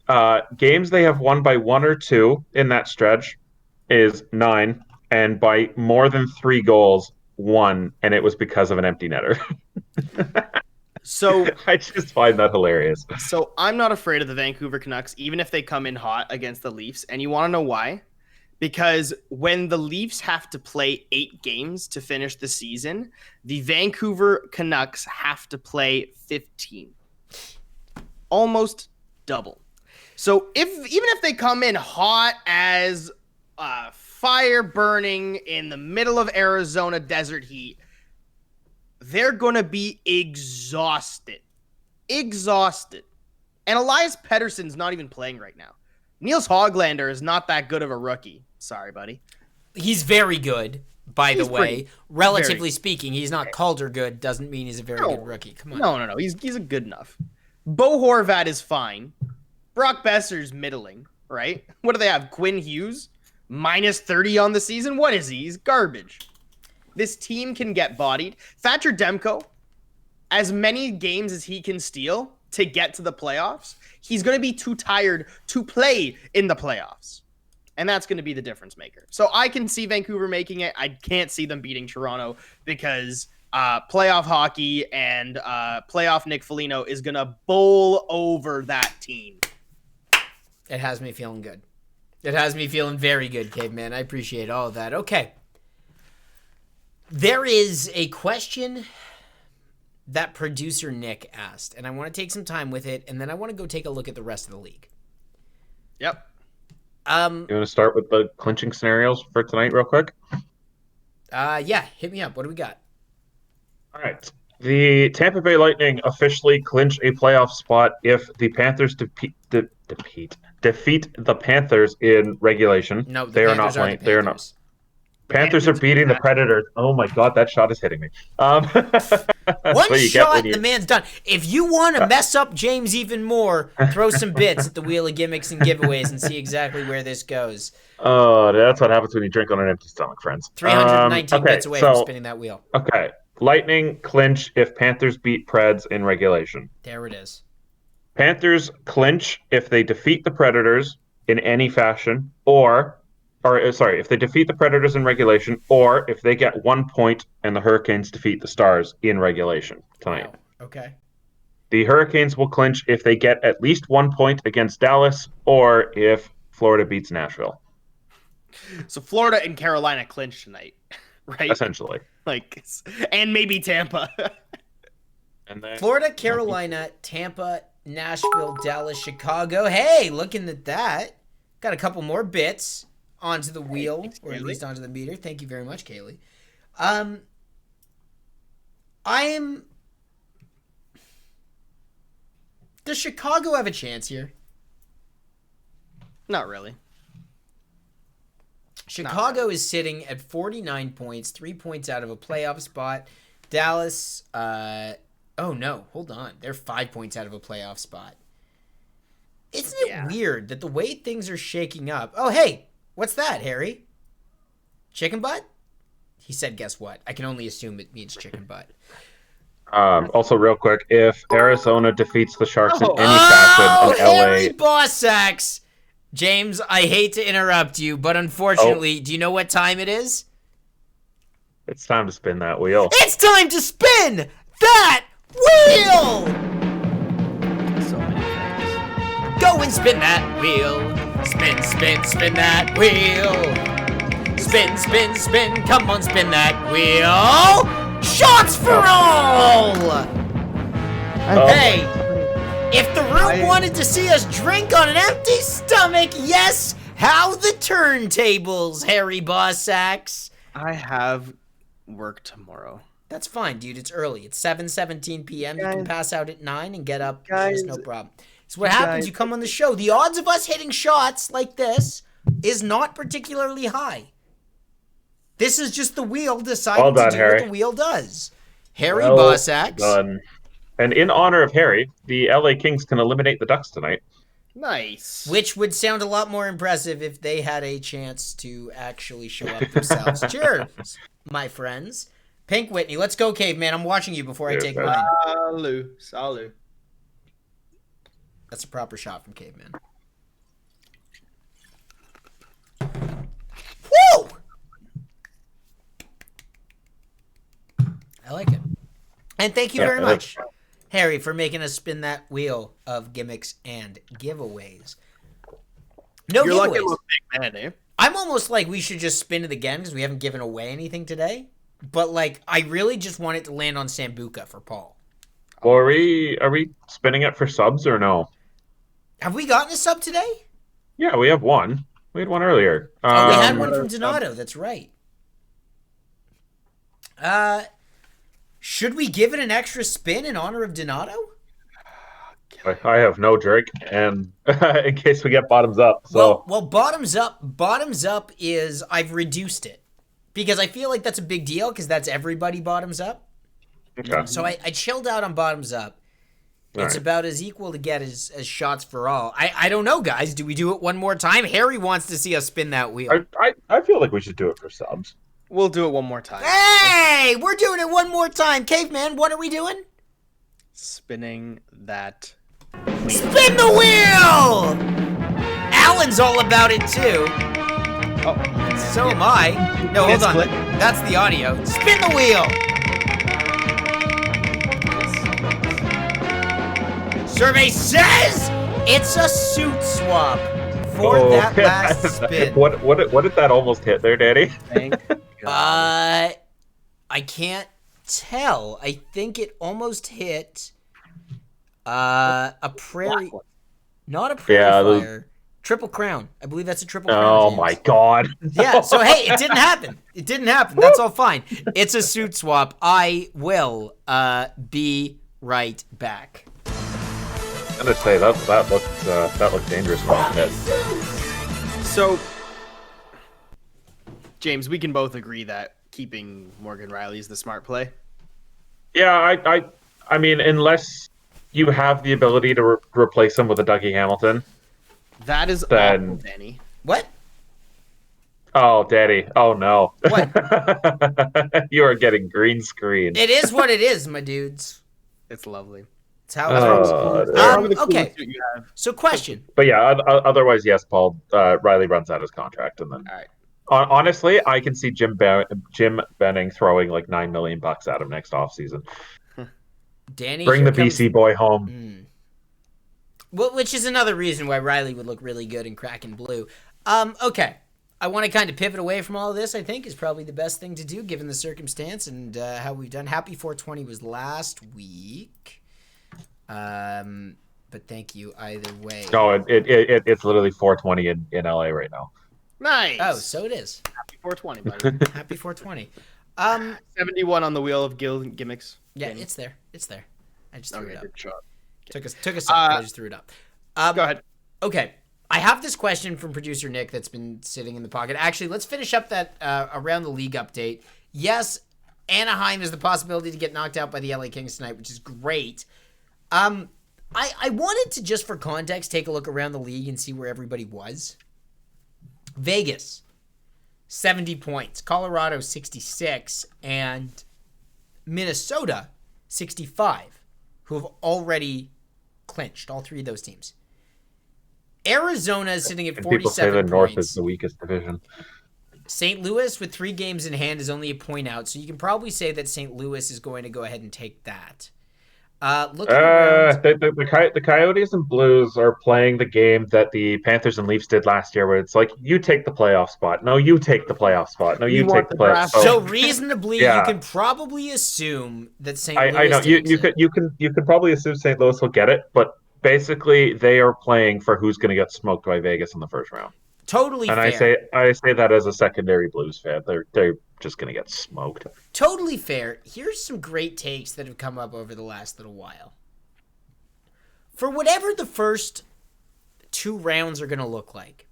Games they have won by 1 or 2 in that stretch is 9, and by more than 3 goals, 1, and it was because of an empty netter. So I just find that hilarious. So I'm not afraid of the Vancouver Canucks, even if they come in hot against the Leafs. And you want to know why? Because when the Leafs have to play 8 games to finish the season, the Vancouver Canucks have to play 15. Almost double. So even if they come in hot as fire burning in the middle of Arizona desert heat, they're going to be exhausted. And Elias Pettersson's not even playing right now. Niels Hoglander is not that good of a rookie. Sorry, buddy. He's very good, by the way. Relatively very speaking, he's not Calder good. Doesn't mean he's a very good rookie. Come on. No. He's a good enough. Bo Horvat is fine. Brock Besser's middling, right? What do they have? Quinn Hughes? Minus 30 on the season? What is he? He's garbage. This team can get bodied. Thatcher Demko, as many games as he can steal to get to the playoffs, he's going to be too tired to play in the playoffs. And that's going to be the difference maker. So I can see Vancouver making it. I can't see them beating Toronto because playoff hockey and playoff Nick Foligno is going to bowl over that team. It has me feeling good. It has me feeling very good, Caveman. I appreciate all of that. Okay. There is a question that producer Nick asked, and I want to take some time with it, and then I want to go take a look at the rest of the league. Yep. You want to start with the clinching scenarios for tonight real quick? Yeah, hit me up. What do we got? All right. The Tampa Bay Lightning officially clinch a playoff spot if the Panthers defeat the Panthers in regulation. No, the they Panthers are not playing. the They are not. Panthers. Panthers are beating the Predators. Oh my God, that shot is hitting me. One you shot, the man's done. If you want to mess up James even more, throw some bits at the wheel of gimmicks and giveaways and see exactly where this goes. Oh, that's what happens when you drink on an empty stomach, friends. 319 bits away from spinning that wheel. Okay. Lightning clinch if Panthers beat Preds in regulation. There it is. Panthers clinch if they defeat the Predators in any fashion, if they defeat the Predators in regulation, or if they get 1 point and the Hurricanes defeat the Stars in regulation tonight. Wow. Okay. The Hurricanes will clinch if they get at least 1 point against Dallas, or if Florida beats Nashville. So Florida and Carolina clinch tonight, right? Essentially. And maybe Tampa. And then Florida, Carolina, Tampa, Nashville, Dallas, Chicago. Hey, looking at that. Got a couple more bits onto the wheel, or at least onto the meter. Thank you very much, Kaylee. Does Chicago have a chance here? Not really. Chicago is sitting at 49 points, 3 points out of a playoff spot. Dallas, oh no, hold on. They're 5 points out of a playoff spot. Isn't it weird that the way things are shaking up? Oh, hey, what's that, Harry? Chicken butt? He said, guess what? I can only assume it means chicken butt. Also, real quick, if Arizona defeats the Sharks in any fashion in LA... Harry Bossax! James, I hate to interrupt you, but unfortunately, do you know what time it is? It's time to spin that wheel. It's time to spin that wheel! So many things. Go and spin that wheel. Spin, spin, spin that wheel. Spin, spin, spin. Come on, spin that wheel. Shots for all! Hey, if the room wanted to see us drink on an empty stomach, yes, how the turntables, Harry Bossax. I have work tomorrow. That's fine, dude. It's early. It's 7:17 p.m. You can pass out at 9 and get up. Guys, no problem. It's what happens. You come on the show. The odds of us hitting shots like this is not particularly high. This is just the wheel deciding to do what the wheel does. Harry Bossax. Done. And in honor of Harry, the LA Kings can eliminate the Ducks tonight. Nice. Which would sound a lot more impressive if they had a chance to actually show up themselves. Cheers, my friends. Pink Whitney, let's go, caveman. I'm watching you before I take mine. Salut. That's a proper shot from caveman. Woo! I like it. And thank you very much, Harry, for making us spin that wheel of gimmicks and giveaways. No You're giveaways. like a big man, eh? I'm almost like we should just spin it again because we haven't given away anything today. But like, I really just want it to land on Sambuca for Paul. Well, are we spinning it for subs or no? Have we gotten a sub today? Yeah, we have one. We had one earlier. We had one from Donato. That's right. Should we give it an extra spin in honor of Donato? I have no drink, and in case we get bottoms up. So well, bottoms up is I've reduced it because I feel like that's a big deal because that's everybody bottoms up. Okay. So I chilled out on bottoms up. It's about as equal to get as shots for all. I don't know, guys. Do we do it one more time? Harry wants to see us spin that wheel. I feel like we should do it for subs. We'll do it one more time. Hey, we're doing it one more time. Caveman, what are we doing? Spinning that wheel. Spin the wheel! Alan's all about it, too. Oh. So am I. No, hold on. That's the audio. Spin the wheel! Survey says it's a suit swap for that last spin. What did that almost hit there, Daddy? Thank God. I can't tell. I think it almost hit a prairie, not a prairie fire. Triple Crown. I believe that's a Triple Crown. Oh James. my God. Yeah, so hey, it didn't happen. It didn't happen. That's all fine. It's a suit swap. I will be right back. I'm gonna say that looked dangerous when it hit. So, James, we can both agree that keeping Morgan Riley is the smart play. Yeah, I mean, unless you have the ability to replace him with a Dougie Hamilton. That is then... awful, Danny. What? Oh, Daddy. Oh, no. What? You are getting green screen. It is what it is, my dudes. It's lovely. It's how it works. Okay. So, question. But yeah, otherwise, yes, Paul. Riley runs out his contract, and then. All right. Honestly, I can see Jim Benning throwing like $9 million at him next offseason. Danny, bring the BC boy home. Well, which is another reason why Riley would look really good in Kraken blue. Okay. I want to kind of pivot away from all of this, I think, is probably the best thing to do given the circumstance and how we've done. Happy 420 was last week. But thank you either way. No, it's literally 420 in LA right now. Nice. Oh, so it is. Happy 420, buddy. Happy 420. 71 on the wheel of Gimmicks. Yeah, it's there. It's there. I just threw it up. Good shot. Took a second. I just threw it up. Go ahead. Okay. I have this question from producer Nick that's been sitting in the pocket. Actually, let's finish up that around the league update. Yes, Anaheim is the possibility to get knocked out by the LA Kings tonight, which is great. I wanted to, just for context, take a look around the league and see where everybody was. Vegas, 70 points. Colorado, 66. And Minnesota, 65, who have already clinched, all three of those teams. Arizona is sitting at 47 people say the points. North is the weakest division. St. Louis, with 3 games in hand, is only a point out, so you can probably say that St. Louis is going to go ahead and take that. The Coyotes and Blues are playing the game that the Panthers and Leafs did last year, where it's like, you take the playoff spot. No, you take the playoff spot. No, you take the playoff spot. So reasonably, you can probably assume that St. Louis. I know you can probably assume St. Louis will get it, but basically they are playing for who's going to get smoked by Vegas in the first round. Totally fair. And I say that as a secondary Blues fan. They're just going to get smoked. Totally fair. Here's some great takes that have come up over the last little while. For whatever the first 2 rounds are going to look like,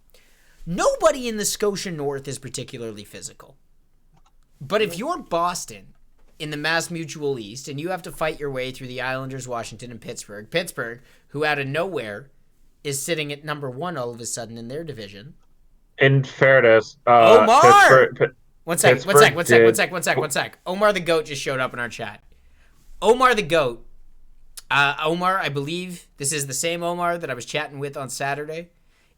nobody in the Scotia North is particularly physical. But if you're Boston in the Mass Mutual East and you have to fight your way through the Islanders, Washington, and Pittsburgh, who out of nowhere is sitting at number 1 all of a sudden in their division. In fairness, Omar! One sec. Omar the Goat just showed up in our chat. Omar the Goat. Omar, I believe this is the same Omar that I was chatting with on Saturday,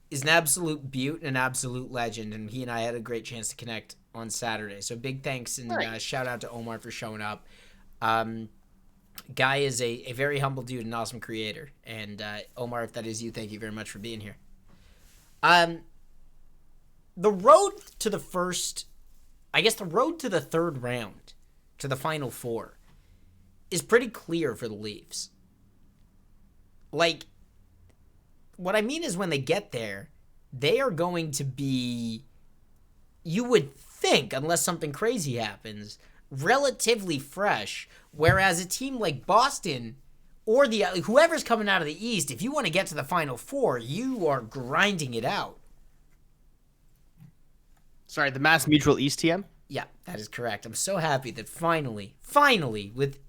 is an absolute beaut and an absolute legend, and he and I had a great chance to connect on Saturday. So big thanks and shout out to Omar for showing up. Guy is a very humble dude, an awesome creator. And Omar, if that is you, thank you very much for being here. The road to the third round, to the final 4, is pretty clear for the Leafs. Like, what I mean is when they get there, they are going to be, you would think, unless something crazy happens, relatively fresh. Whereas a team like Boston or whoever's coming out of the East, if you want to get to the Final 4, you are grinding it out. Sorry, the Mass Mutual East TM? Yeah, that is correct. I'm so happy that finally, with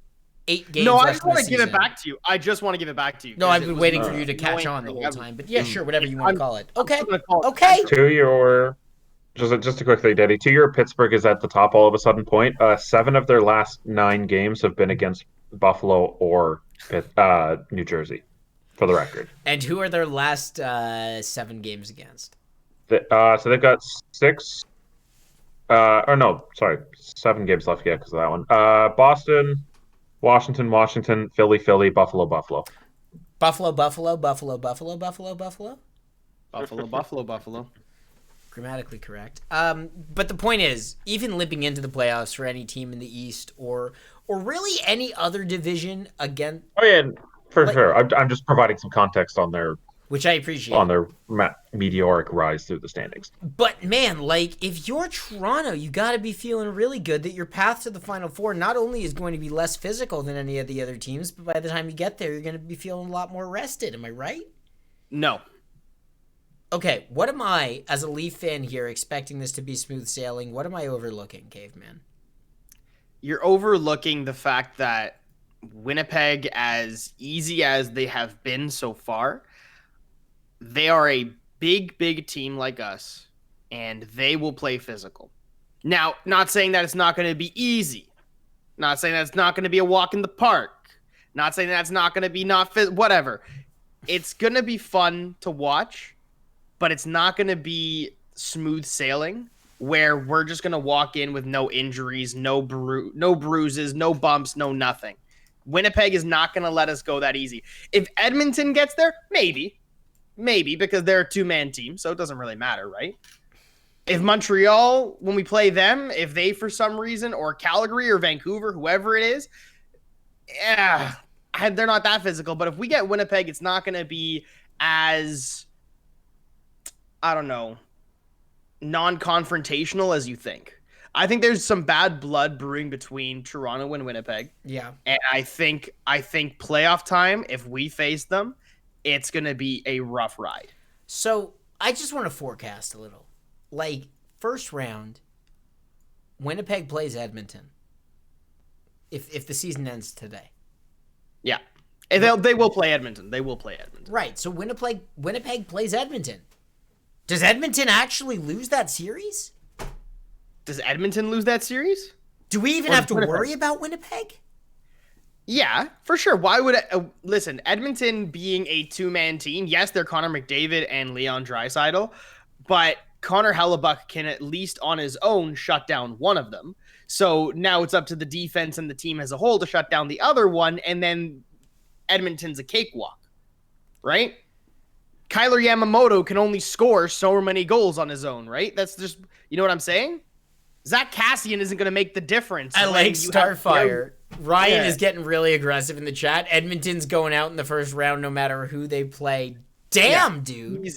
8 games No, left I just want to give season. it back to you. I just want to give it back to you. No, I've been waiting for you to catch on the whole time. But yeah, sure, whatever you want to call it. Okay. To your... Just to quickly, Daddy, to your Pittsburgh is at the top all of a sudden point. 7 of their last 9 games have been against Buffalo or New Jersey, for the record. And who are their last 7 games against? So they've got 6... 7 games left, because of that one. Boston, Washington, Philly, Buffalo. Buffalo. Grammatically correct. But the point is, even limping into the playoffs for any team in the East or really any other division again. Oh yeah, for sure. I'm just providing some context on which I appreciate. their meteoric rise through the standings. But man, like if you're Toronto, you got to be feeling really good that your path to the Final Four not only is going to be less physical than any of the other teams, but by the time you get there, you're going to be feeling a lot more rested. Am I right? No. Okay, what am I, as a Leaf fan here, expecting this to be smooth sailing? What am I overlooking, Caveman? You're overlooking the fact that Winnipeg, as easy as they have been so far, they are a big team like us, and they will play physical. Now, not saying that it's not going to be easy. Not saying that it's not going to be a walk in the park. Not saying that it's not going to be whatever. It's going to be fun to watch, but it's not going to be smooth sailing where we're just going to walk in with no injuries, no bruises, no bumps, no nothing. Winnipeg is not going to let us go that easy. If Edmonton gets there, maybe, because they're a two-man team, so it doesn't really matter, right? If Montreal, when we play them, if they for some reason, or Calgary or Vancouver, whoever it is, they're not that physical. But if we get Winnipeg, it's not going to be as, I don't know, non-confrontational as you think. I think there's some bad blood brewing between Toronto and Winnipeg. Yeah. And I think playoff time, if we face them, it's going to be a rough ride. So I just want to forecast a little. Like, first round, Winnipeg plays Edmonton. If the season ends today. Yeah. And they will play Edmonton. They will play Edmonton. Right. So Winnipeg plays Edmonton. Does Edmonton actually lose that series? Does Edmonton lose that series? Do we even have to worry about Winnipeg? Yeah, for sure. Why would listen, Edmonton being a two-man team, yes, they're Connor McDavid and Leon Draisaitl, but Connor Hellebuck can at least on his own shut down one of them. So now it's up to the defense and the team as a whole to shut down the other one, and then Edmonton's a cakewalk, right? Kyler Yamamoto can only score so many goals on his own, right? That's just, you know what I'm saying? Zach Cassian isn't going to make the difference. I like Starfire. Ryan is getting really aggressive in the chat. Edmonton's going out in the first round no matter who they play. Damn, dude.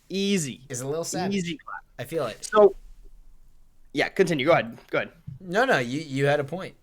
Easy. It's a little sad. Easy. I feel it. So, yeah, continue. Go ahead. No, you had a point.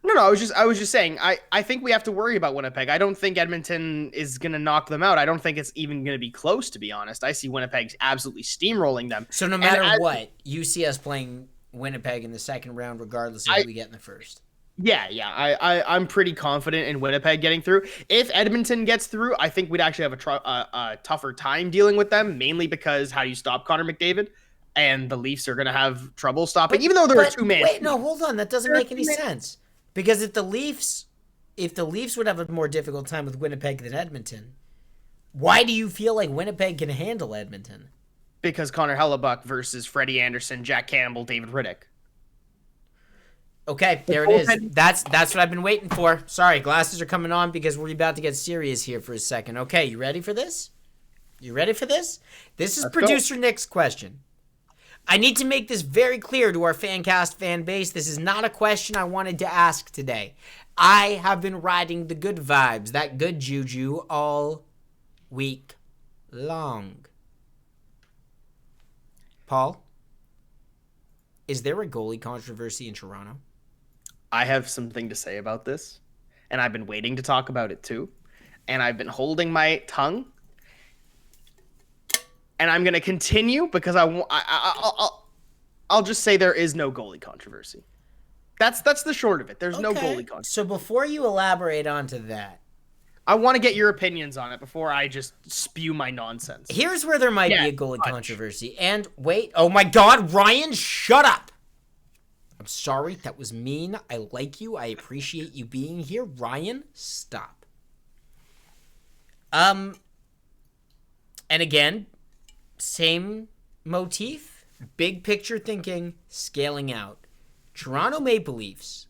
No, I was just saying, I think we have to worry about Winnipeg. I don't think Edmonton is going to knock them out. I don't think it's even going to be close, to be honest. I see Winnipeg absolutely steamrolling them. So no matter what, you see us playing Winnipeg in the second round regardless of who we get in the first. Yeah. I'm pretty confident in Winnipeg getting through. If Edmonton gets through, I think we'd actually have a tougher time dealing with them, mainly because how you stop Connor McDavid, and the Leafs are going to have trouble stopping, even though they're a two-man. Wait, no, hold on. That doesn't make any sense. Because if the Leafs would have a more difficult time with Winnipeg than Edmonton, why do you feel like Winnipeg can handle Edmonton? Because Connor Hellebuck versus Freddie Anderson, Jack Campbell, David Riddick. Okay, there it is. That's what I've been waiting for. Sorry, glasses are coming on because we're about to get serious here for a second. Okay, you ready for this? This is producer Nick's question. I need to make this very clear to our FanCast fan base. This is not a question I wanted to ask today. I have been riding the good vibes, that good juju, all week long. Paul, is there a goalie controversy in Toronto? I have something to say about this, and I've been waiting to talk about it too, and I've been holding my tongue, and I'm going to continue because I'll just say there is no goalie controversy. That's the short of it. There's no goalie controversy. So before you elaborate onto that, I want to get your opinions on it before I just spew my nonsense. Here's where there might be a goalie controversy. And wait, oh my God, Ryan, shut up. I'm sorry, that was mean. I like you. I appreciate you being here. Ryan, stop. And again, same motif, big picture thinking, scaling out. Toronto Maple Leafs.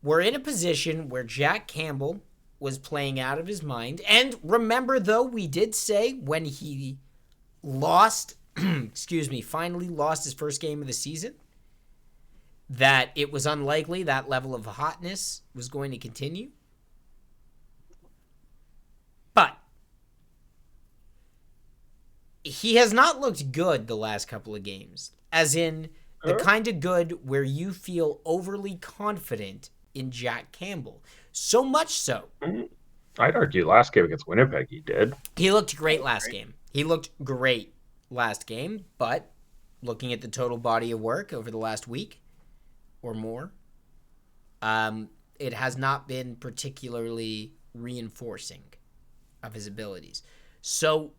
We're in a position where Jack Campbell was playing out of his mind. And remember, though, we did say when he finally lost his first game of the season, that it was unlikely that level of hotness was going to continue. But he has not looked good the last couple of games, as in the kind of good where you feel overly confident in Jack Campbell. So much so. I'd argue last game against Winnipeg he did. He looked great last game. But looking at the total body of work over the last week or more, it has not been particularly reinforcing of his abilities. So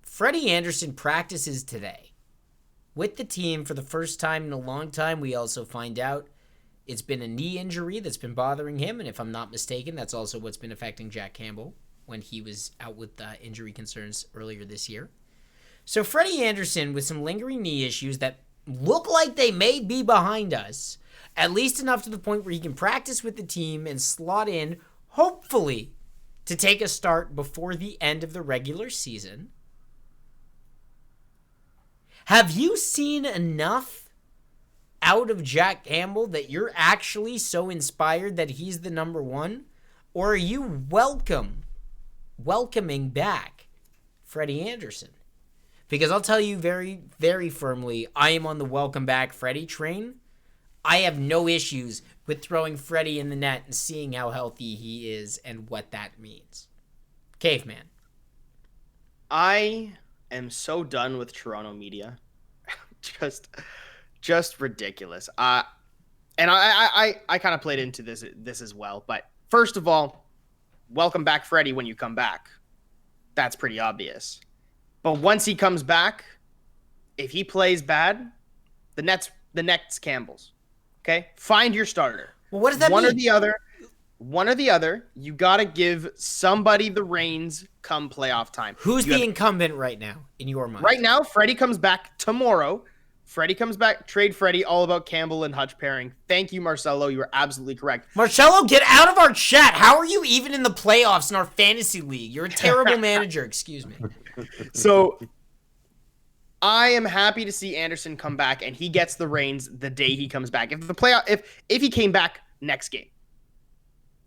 Freddie Andersen practices today with the team for the first time in a long time. We also find out it's been a knee injury that's been bothering him, and if I'm not mistaken, that's also what's been affecting Jack Campbell when he was out with injury concerns earlier this year. So Freddie Andersen with some lingering knee issues that look like they may be behind us, at least enough to the point where he can practice with the team and slot in, hopefully, to take a start before the end of the regular season. Have you seen enough out of Jack Campbell that you're actually so inspired that he's the number one? Or are you welcoming back Freddie Andersen? Because I'll tell you very, very firmly, I am on the welcome back Freddie train. I have no issues with throwing Freddie in the net and seeing how healthy he is and what that means. Caveman. I am so done with Toronto media. just ridiculous. And I kind of played into this as well. But first of all, welcome back Freddie when you come back. That's pretty obvious. But once he comes back, if he plays bad, the next Campbell's. Okay? Find your starter. Well, what does that mean? One or the other. You got to give somebody the reins come playoff time. Who's the incumbent right now in your mind? Right now, Freddie comes back tomorrow. Freddie comes back. Trade Freddie. All about Campbell and Hutch pairing. Thank you, Marcelo. You are absolutely correct. Marcelo, get out of our chat. How are you even in the playoffs in our fantasy league? You're a terrible manager. Excuse me. So I am happy to see Andersen come back, and he gets the reins the day he comes back. If he came back next game,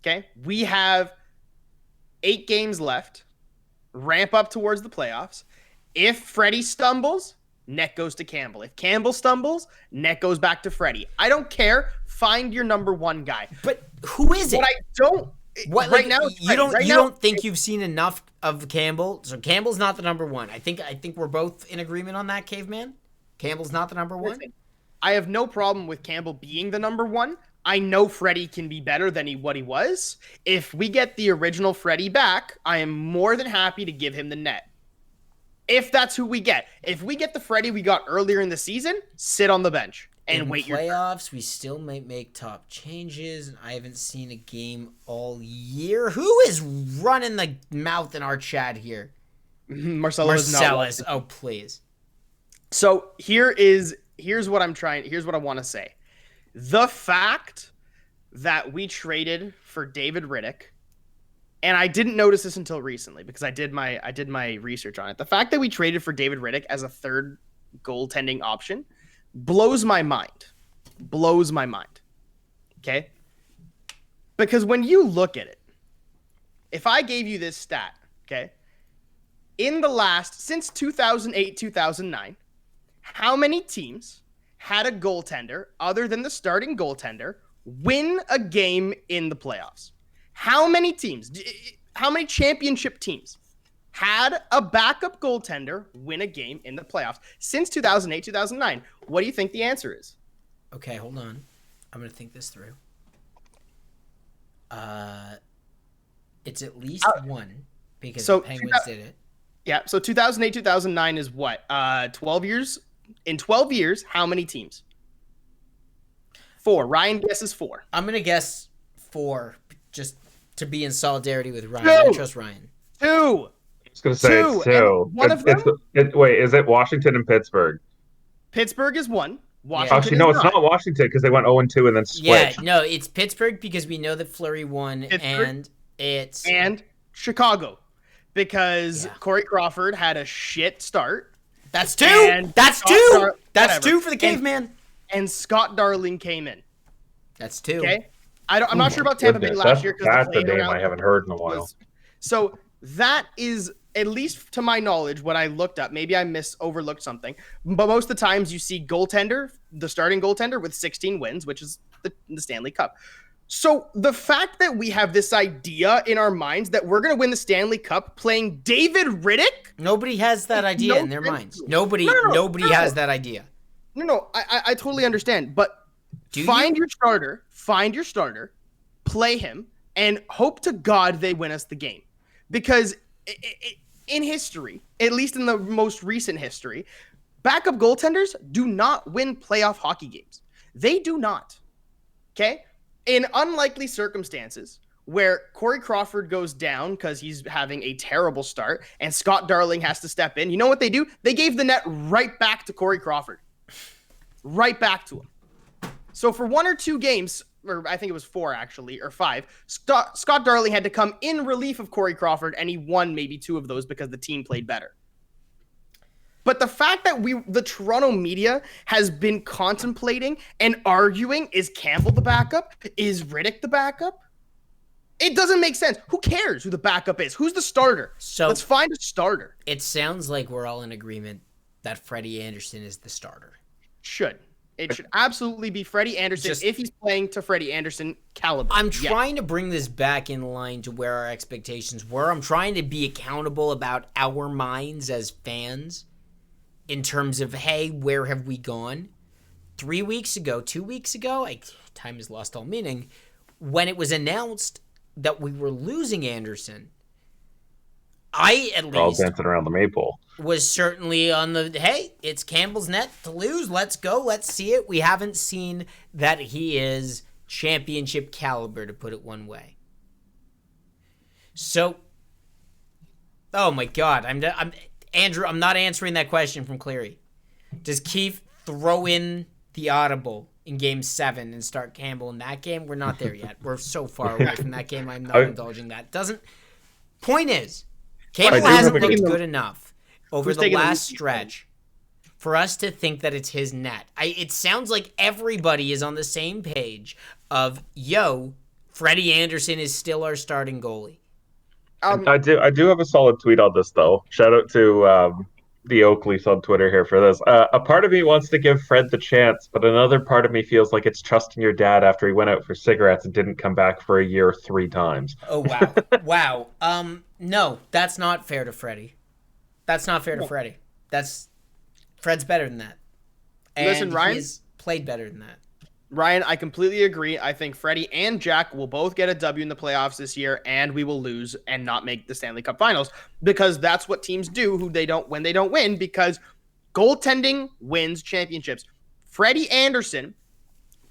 okay, we have 8 games left. Ramp up towards the playoffs. If Freddie stumbles, net goes to Campbell. If Campbell stumbles, net goes back to Freddie. I don't care. Find your number one guy. But who is it? What I don't. What, right like, now, you don't think you've seen enough of Campbell? So Campbell's not the number one. I think we're both in agreement on that, Caveman. Campbell's not the number one. Listen, I have no problem with Campbell being the number one. I know Freddie can be better than what he was. If we get the original Freddie back, I am more than happy to give him the net. If that's who we get. If we get the Freddie we got earlier in the season, sit on the bench and wait your turn. Playoffs, we still might make top changes, and I haven't seen a game all year. Who is running the mouth in our chat here? Marcellus. Oh, please. So here's what I want to say. The fact that we traded for David Riddick, and I didn't notice this until recently because I did my research on it. The fact that we traded for David Riddick as a third goaltending option blows my mind. Okay? Because when you look at it, if I gave you this stat, okay, since 2008-2009, how many teams had a goaltender other than the starting goaltender win a game in the playoffs? How many teams, how many championship teams had a backup goaltender win a game in the playoffs since 2008-2009? What do you think the answer is? Okay, hold on. I'm going to think this through. It's at least one because the Penguins did it. Yeah, so 2008-2009 is what? 12 years? In 12 years, how many teams? 4. Ryan guesses 4. I'm going to guess 4 just to be in solidarity with Ryan. I trust Ryan. 2. I was going to say 2. One of them? Wait, is it Washington and Pittsburgh? Pittsburgh is 1. Washington Actually, no, it's not Washington because they went 0-2 and then switched. Yeah, no, it's Pittsburgh because we know that Fleury won, and it's... And Chicago. because Corey Crawford had a shit start. That's two. That's two. That's two for the caveman. And Scott Darling came in. That's two. Okay. I'm not sure about Tampa Bay last year. That's a name I haven't heard in a while. So that is, at least to my knowledge, what I looked up. Maybe I overlooked something. But most of the times you see the starting goaltender with 16 wins, which is the Stanley Cup. So the fact that we have this idea in our minds that we're going to win the Stanley Cup playing David Riddick. Nobody has that idea in their minds. Nobody has that idea. No, I totally understand. But find your starter, play him, and hope to God they win us the game. Because in history, at least in the most recent history, backup goaltenders do not win playoff hockey games. They do not. Okay? In unlikely circumstances where Corey Crawford goes down because he's having a terrible start and Scott Darling has to step in, you know what they do? They gave the net right back to Corey Crawford. Right back to him. So for 1 or 2 games, or I think it was 4 actually, or 5, Scott Darling had to come in relief of Corey Crawford, and he won maybe 2 of those because the team played better. But the fact that the Toronto media has been contemplating and arguing, is Campbell the backup? Is Riddick the backup? It doesn't make sense. Who cares who the backup is? Who's the starter? So let's find a starter. It sounds like we're all in agreement that Freddie Andersen is the starter. It should absolutely be Freddie Andersen if he's playing to Freddie Andersen caliber. I'm trying to bring this back in line to where our expectations were. I'm trying to be accountable about our minds as fans in terms of, hey, where have we gone? 2 weeks ago, time has lost all meaning, when it was announced that we were losing Andersen, I at least all dancing around the maypole. Was certainly on the, hey, it's Campbell's net to lose. Let's go. Let's see it. We haven't seen that he is championship caliber, to put it one way. So, oh my God, Andrew. I'm not answering that question from Cleary. Does Keefe throw in the audible in Game 7 and start Campbell in that game? We're not there yet. We're so far away from that game. I'm not indulging that. Point is, Campbell hasn't looked good enough over the last stretch for us to think that it's his net. It sounds like everybody is on the same page of, Freddie Andersen is still our starting goalie. I do have a solid tweet on this, though. Shout out to the Oakleys on Twitter here for this. A part of me wants to give Fred the chance, but another part of me feels like it's trusting your dad after he went out for cigarettes and didn't come back for a year 3 times. Oh, wow. Wow. No, that's not fair to Freddie. Fred's better than that. And listen, Ryan, he's played better than that. Ryan, I completely agree. I think Freddie and Jack will both get a W in the playoffs this year, and we will lose and not make the Stanley Cup Finals, because that's what teams do when they don't win, because goaltending wins championships. Freddie Andersen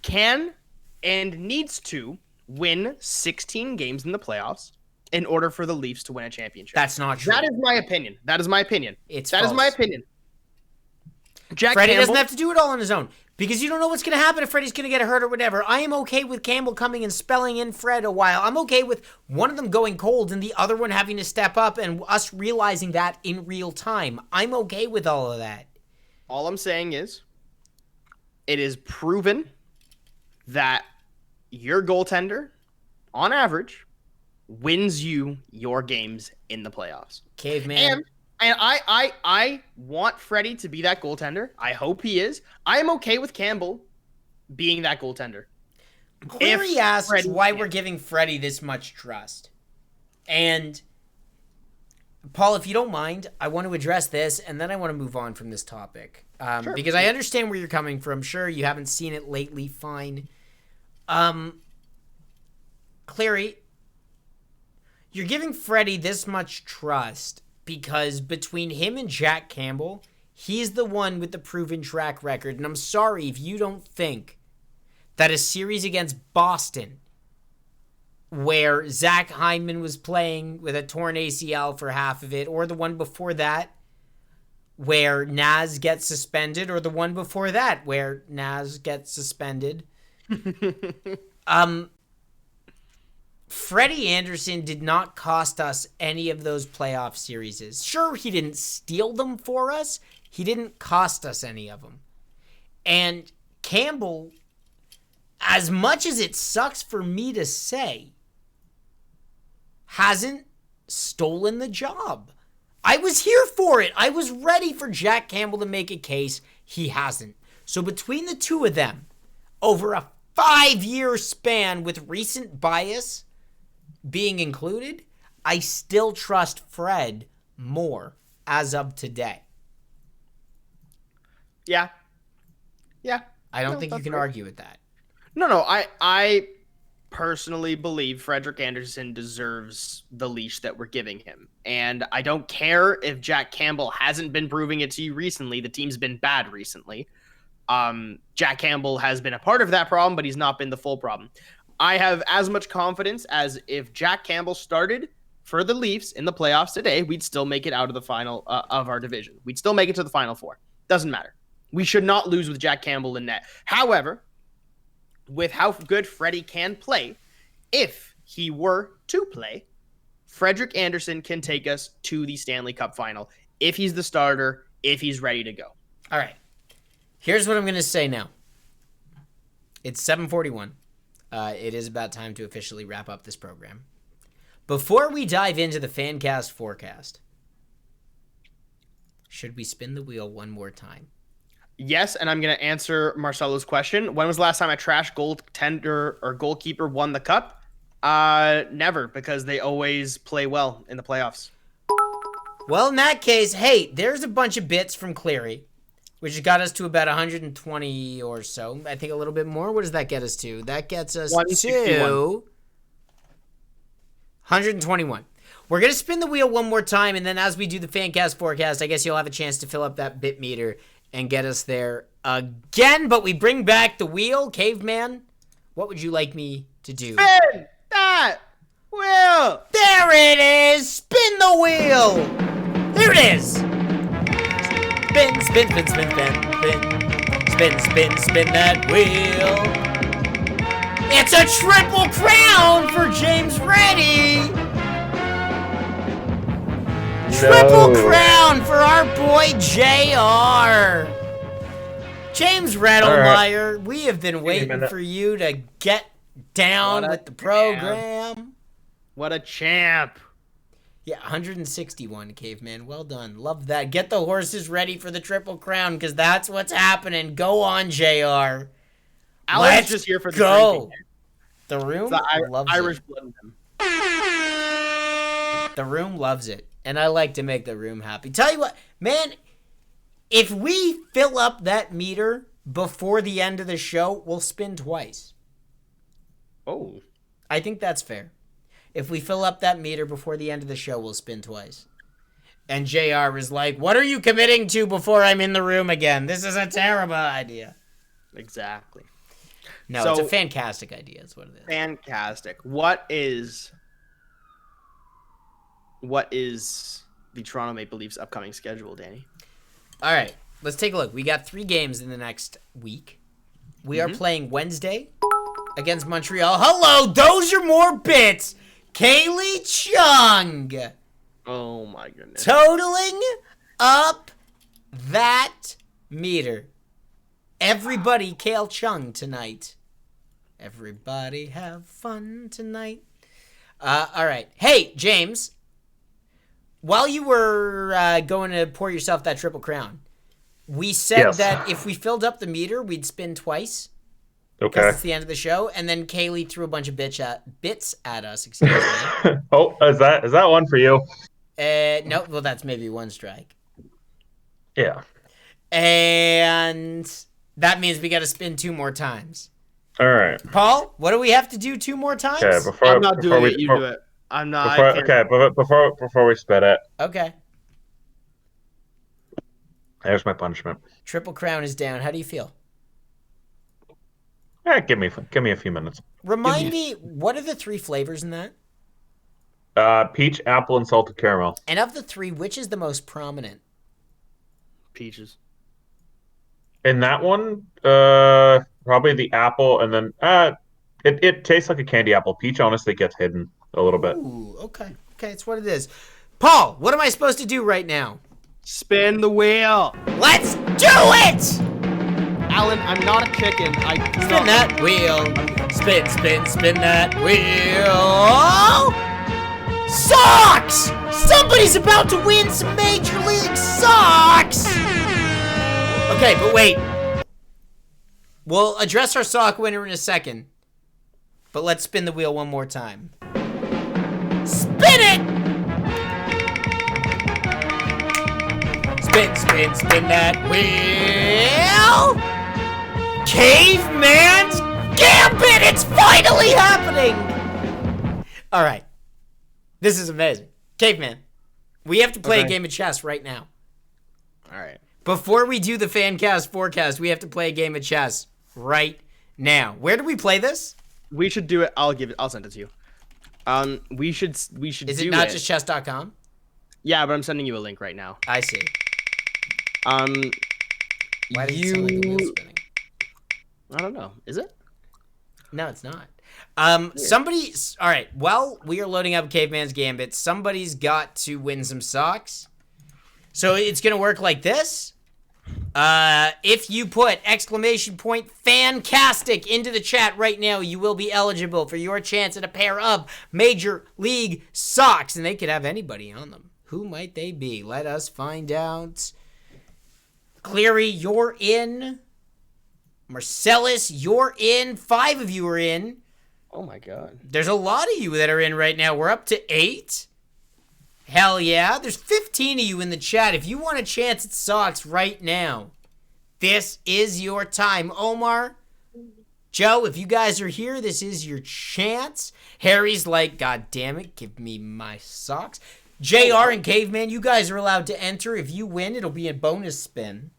can and needs to win 16 games in the playoffs in order for the Leafs to win a championship. That's not true. That is my opinion. That is my opinion. It's that false. is my opinion. Jack Freddie Campbell doesn't have to do it all on his own, because you don't know what's going to happen if Freddie's going to get hurt or whatever. I am okay with Campbell coming and spelling in Fred a while. I'm okay with one of them going cold and the other one having to step up and us realizing that in real time. I'm okay with all of that. All I'm saying is, it is proven that your goaltender, on average, wins you your games in the playoffs. Caveman. And I want Freddie to be that goaltender. I hope he is. I am okay with Campbell being that goaltender. Cleary asks why we're giving Freddie this much trust. And, Paul, if you don't mind, I want to address this, and then I want to move on from this topic. Sure. Because I understand where you're coming from. Sure, you haven't seen it lately. Fine. Cleary, you're giving Freddie this much trust because between him and Jack Campbell, he's the one with the proven track record. And I'm sorry if you don't think that a series against Boston, where Zach Hyman was playing with a torn ACL for half of it, or the one before that, where Naz gets suspended, or the one before that, where Naz gets suspended. Freddie Anderson did not cost us any of those playoff series. Sure, he didn't steal them for us. He didn't cost us any of them. And Campbell, as much as it sucks for me to say, hasn't stolen the job. I was here for it. I was ready for Jack Campbell to make a case. He hasn't. So between the two of them, over a 5-year span with recent bias being included, I still trust Fred more as of today. Yeah. I don't think you can argue with that. No. I personally believe Frederick Anderson deserves the leash that we're giving him. And I don't care if Jack Campbell hasn't been proving it to you recently. The team's been bad recently. Jack Campbell has been a part of that problem, but he's not been the full problem. I have as much confidence as if Jack Campbell started for the Leafs in the playoffs today, we'd still make it out of the final of our division. We'd still make it to the Final Four. Doesn't matter. We should not lose with Jack Campbell in net. However, with how good Freddie can play, if he were to play, Frederick Anderson can take us to the Stanley Cup final if he's the starter, if he's ready to go. All right. Here's what I'm going to say now. It's 7:41. It is about time to officially wrap up this program. Before we dive into the FanCast Forecast, should we spin the wheel one more time? Yes, and I'm going to answer Marcelo's question. When was the last time a trash goaltender or goalkeeper won the cup? Never, because they always play well in the playoffs. Well, in that case, hey, there's a bunch of bits from Cleary, which got us to about 120 or so. I think a little bit more. What does that get us to? That gets us to 121. We're going to spin the wheel one more time, and then as we do the FanCast Forecast, I guess you'll have a chance to fill up that bit meter and get us there again. But we bring back the wheel. Caveman, what would you like me to do? Spin that wheel! There it is! Spin the wheel! There it is! Spin, spin, spin, spin, spin, spin. Spin, spin, spin that wheel. It's a triple crown for James Reddy! Triple crown for our boy JR. James Redelmeyer, right. We have been waiting for you to get down with the program. What a champ. Yeah, 161, Caveman. Well done. Love that. Get the horses ready for the Triple Crown, because that's what's happening. Go on, JR. Let's just here for the go. The room loves Irish it. blood in them. The room loves it. And I like to make the room happy. Tell you what, man, if we fill up that meter before the end of the show, we'll spin twice. Oh. I think that's fair. If we fill up that meter before the end of the show, we'll spin twice. And JR is like, what are you committing to before I'm in the room again? This is a terrible idea. Exactly. No, so, it's a fantastic idea. That's what it is. Fantastic. What is the Toronto Maple Leafs' upcoming schedule, Danny? All right, let's take a look. We got 3 games in the next week. We are playing Wednesday against Montreal. Hello, those are more bits. Kaylee Chung. Oh, my goodness. Totaling up that meter. Everybody, Kale Chung tonight. Everybody have fun tonight. All right. Hey, James. While you were going to pour yourself that Triple Crown, we said that if we filled up the meter, we'd spin twice. Okay. Because it's the end of the show. And then Kaylee threw a bunch of bits at us. Excuse me. Oh, is that one for you? No, well, that's maybe one strike. Yeah. And that means we got to spin 2 more times. All right. Paul, what do we have to do 2 more times? Okay, I'm not doing it. You do it. I'm not. Before we spit it. Okay. There's my punishment. Triple Crown is down. How do you feel? Give me a few minutes. Remind me, what are the 3 flavors in that? Peach, apple, and salted caramel. And of the 3, which is the most prominent? Peaches. In that one, probably the apple, and then It tastes like a candy apple. Peach honestly gets hidden a little bit. Ooh, okay. Okay, it's what it is. Paul, what am I supposed to do right now? Spin the wheel. Let's do it! Alan, I'm not a chicken. Spin that wheel. Spin, spin, spin that wheel. Socks! Somebody's about to win some Major League socks! Okay, but wait. We'll address our sock winner in a second. But let's spin the wheel one more time. Spin it! Spin, spin, spin that wheel! Caveman's Gambit! It's finally happening! Alright. This is amazing. Caveman, we have to play a game of chess right now. Alright. Before we do the FanCast Forecast, we have to play a game of chess right now. Where do we play this? We should do it. I'll send it to you. We should Is it not just chess.com? Yeah, but I'm sending you a link right now. I see. Why Why does it sound like the wheel's spinning? I don't know. Is it? No, it's not. Somebody. All right. Well, we are loading up Caveman's Gambit. Somebody's got to win some socks. So it's gonna work like this. If you put !FANCASTIC into the chat right now, you will be eligible for your chance at a pair of Major League socks, and they could have anybody on them. Who might they be? Let us find out. Cleary, you're in. Marcellus, you're in. 5 of you are in. Oh my god. There's a lot of you that are in right now. We're up to 8. Hell yeah. There's 15 of you in the chat. If you want a chance at socks right now, this is your time. Omar, Joe, if you guys are here, this is your chance. Harry's like, God damn it, give me my socks. JR and Caveman, you guys are allowed to enter. If you win, it'll be a bonus spin.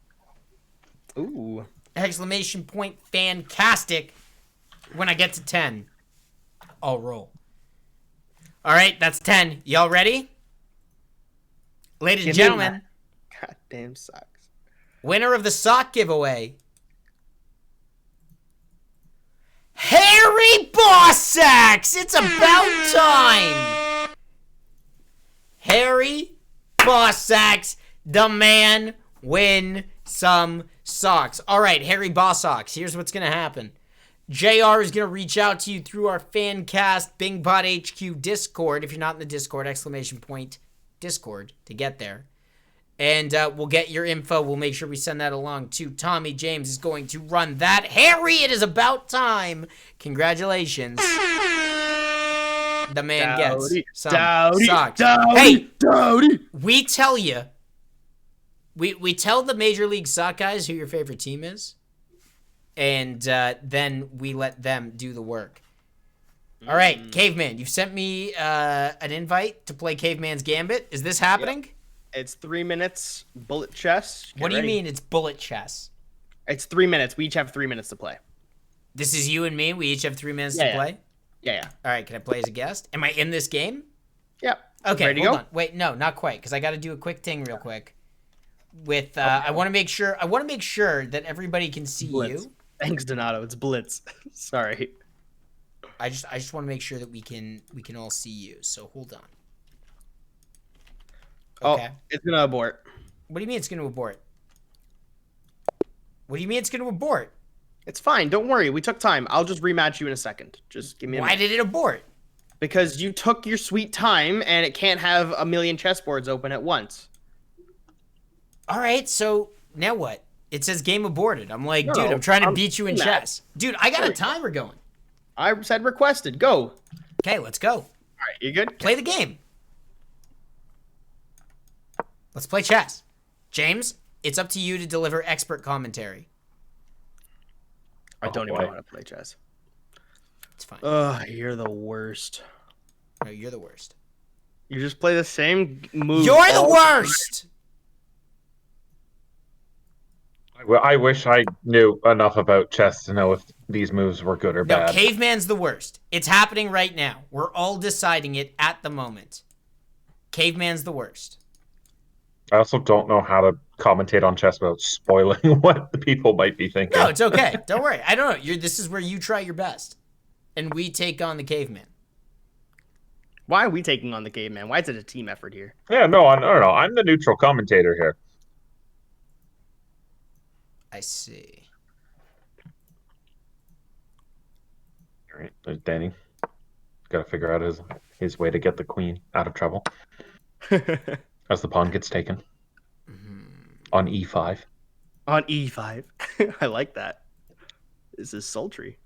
Ooh. ! !FANCASTIC. When I get to 10, I'll roll. All right, that's 10. Y'all ready? Ladies and gentlemen, goddamn socks. Winner of the sock giveaway, Harry Bossax! It's about time! Harry Bossax, the man, win some socks. All right, Harry Bossax, here's what's going to happen. JR is going to reach out to you through our FanCast BingBot HQ Discord. If you're not in the Discord, Discord to get there. And we'll get your info. We'll make sure we send that along to Tommy. James is going to run that. Harry, it is about time. Congratulations. The man gets some socks. Hey, we tell you. We tell the Major League Sock guys who your favorite team is. And then we let them do the work. All right, Caveman, you've sent me an invite to play Caveman's Gambit. Is this happening? Yep. It's 3 minutes, bullet chess. What do you mean it's bullet chess? It's 3 minutes. We each have 3 minutes to play. This is you and me? We each have 3 minutes to play? Yeah. All right, can I play as a guest? Am I in this game? Yep. Okay, ready hold to go? on. Wait, no, not quite, because I got to do a quick thing real quick. With I want to make sure that everybody can see Blitz. you. Thanks, Donato. It's Blitz. Sorry. I just want to make sure that we can all see you. So hold on. Okay. Oh, it's gonna abort. What do you mean it's going to abort? What do you mean it's going to abort? It's fine. Don't worry. We took time. I'll just rematch you in a second. Just give me a Why minute. did it abort? Because you took your sweet time, and it can't have a million chessboards open at once. All right, so now what? It says game aborted. I'm like, No, dude, I'm trying to beat you in mad. chess. Dude, I got a timer going. I said requested. Go. Okay, let's go. All right. You good? Play the game. Let's play chess. James, it's up to you to deliver expert commentary. I don't even know how to play chess. It's fine. Ugh, you're the worst. No, you're the worst. You just play the same move. You're the worst! I wish I knew enough about chess to know if these moves were good or No, bad. Caveman's the worst. It's happening right now. We're all deciding it at the moment. Caveman's the worst. I also don't know how to commentate on chess without spoiling what the people might be thinking. No, it's okay. Don't worry. I don't know. This is where you try your best. and we take on the caveman. Why are we taking on the caveman? Why is it a team effort here? Yeah, no, no. I'm the neutral commentator here. I see. All right, there's Danny. Got to figure out his way to get the queen out of trouble as the pawn gets taken on e5. On e5. I like that. This is sultry.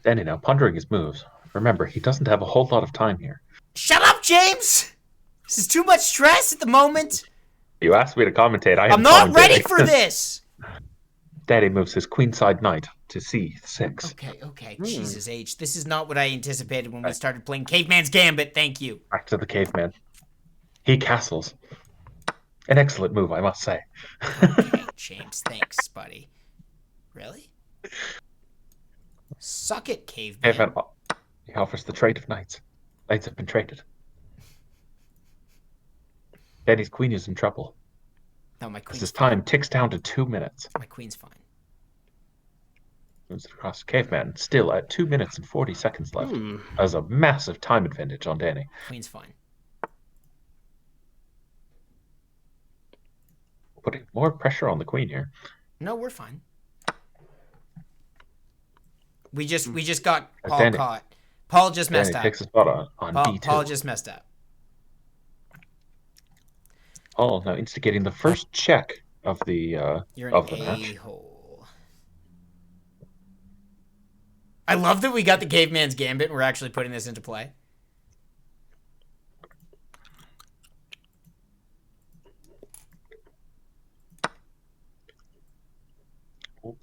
Danny now pondering his moves. Remember, he doesn't have a whole lot of time here. Shut up, James! This is too much stress at the moment. You asked me to commentate. I'm not ready for this. Daddy moves his queenside knight to c6. Okay. Jesus H. This is not what I anticipated when we started playing Caveman's Gambit. Thank you. Back to the caveman. He castles. An excellent move, I must say. Okay, James. Thanks, buddy. Really? Suck it, Caveman. Caveman, he offers the trade of knights. Knights have been traded. Daddy's queen is in trouble. No, my queen's His time ticks down to 2 minutes. My queen's fine. Moves across. Caveman still at 2 minutes and 40 seconds left. Has a massive time advantage on Danny. Queen's fine. Putting more pressure on the queen here. No, we're fine. We just got Paul Danny. caught. Paul just messed Danny up. takes a spot on d2. Paul just messed up. Paul now instigating the first check of the You're of an the match. a-hole. I love that we got the Caveman's Gambit and we're actually putting this into play.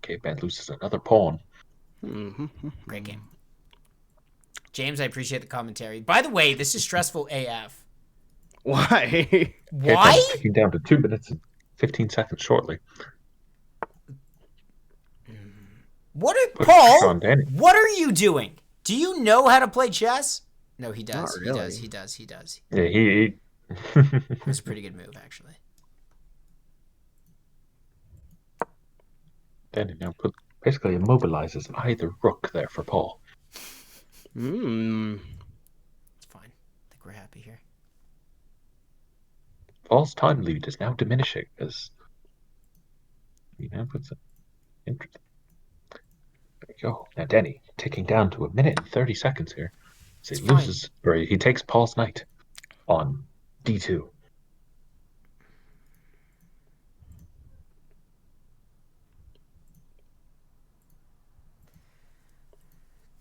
Caveman loses another pawn. Great game. James, I appreciate the commentary. By the way, this is stressful AF. Why? Why? Ticking down to 2 minutes and 15 seconds shortly. Paul, what are you doing? Do you know how to play chess? No, he does. Not really. He does. Yeah, he It was a pretty good move, actually. Danny now basically immobilizes either rook there for Paul. It's fine. I think we're happy here. Paul's time lead is now diminishing as he now puts it interesting. There we go. Now Danny ticking down to 1 minute and 30 seconds here. So he loses, or he takes Paul's knight on d2.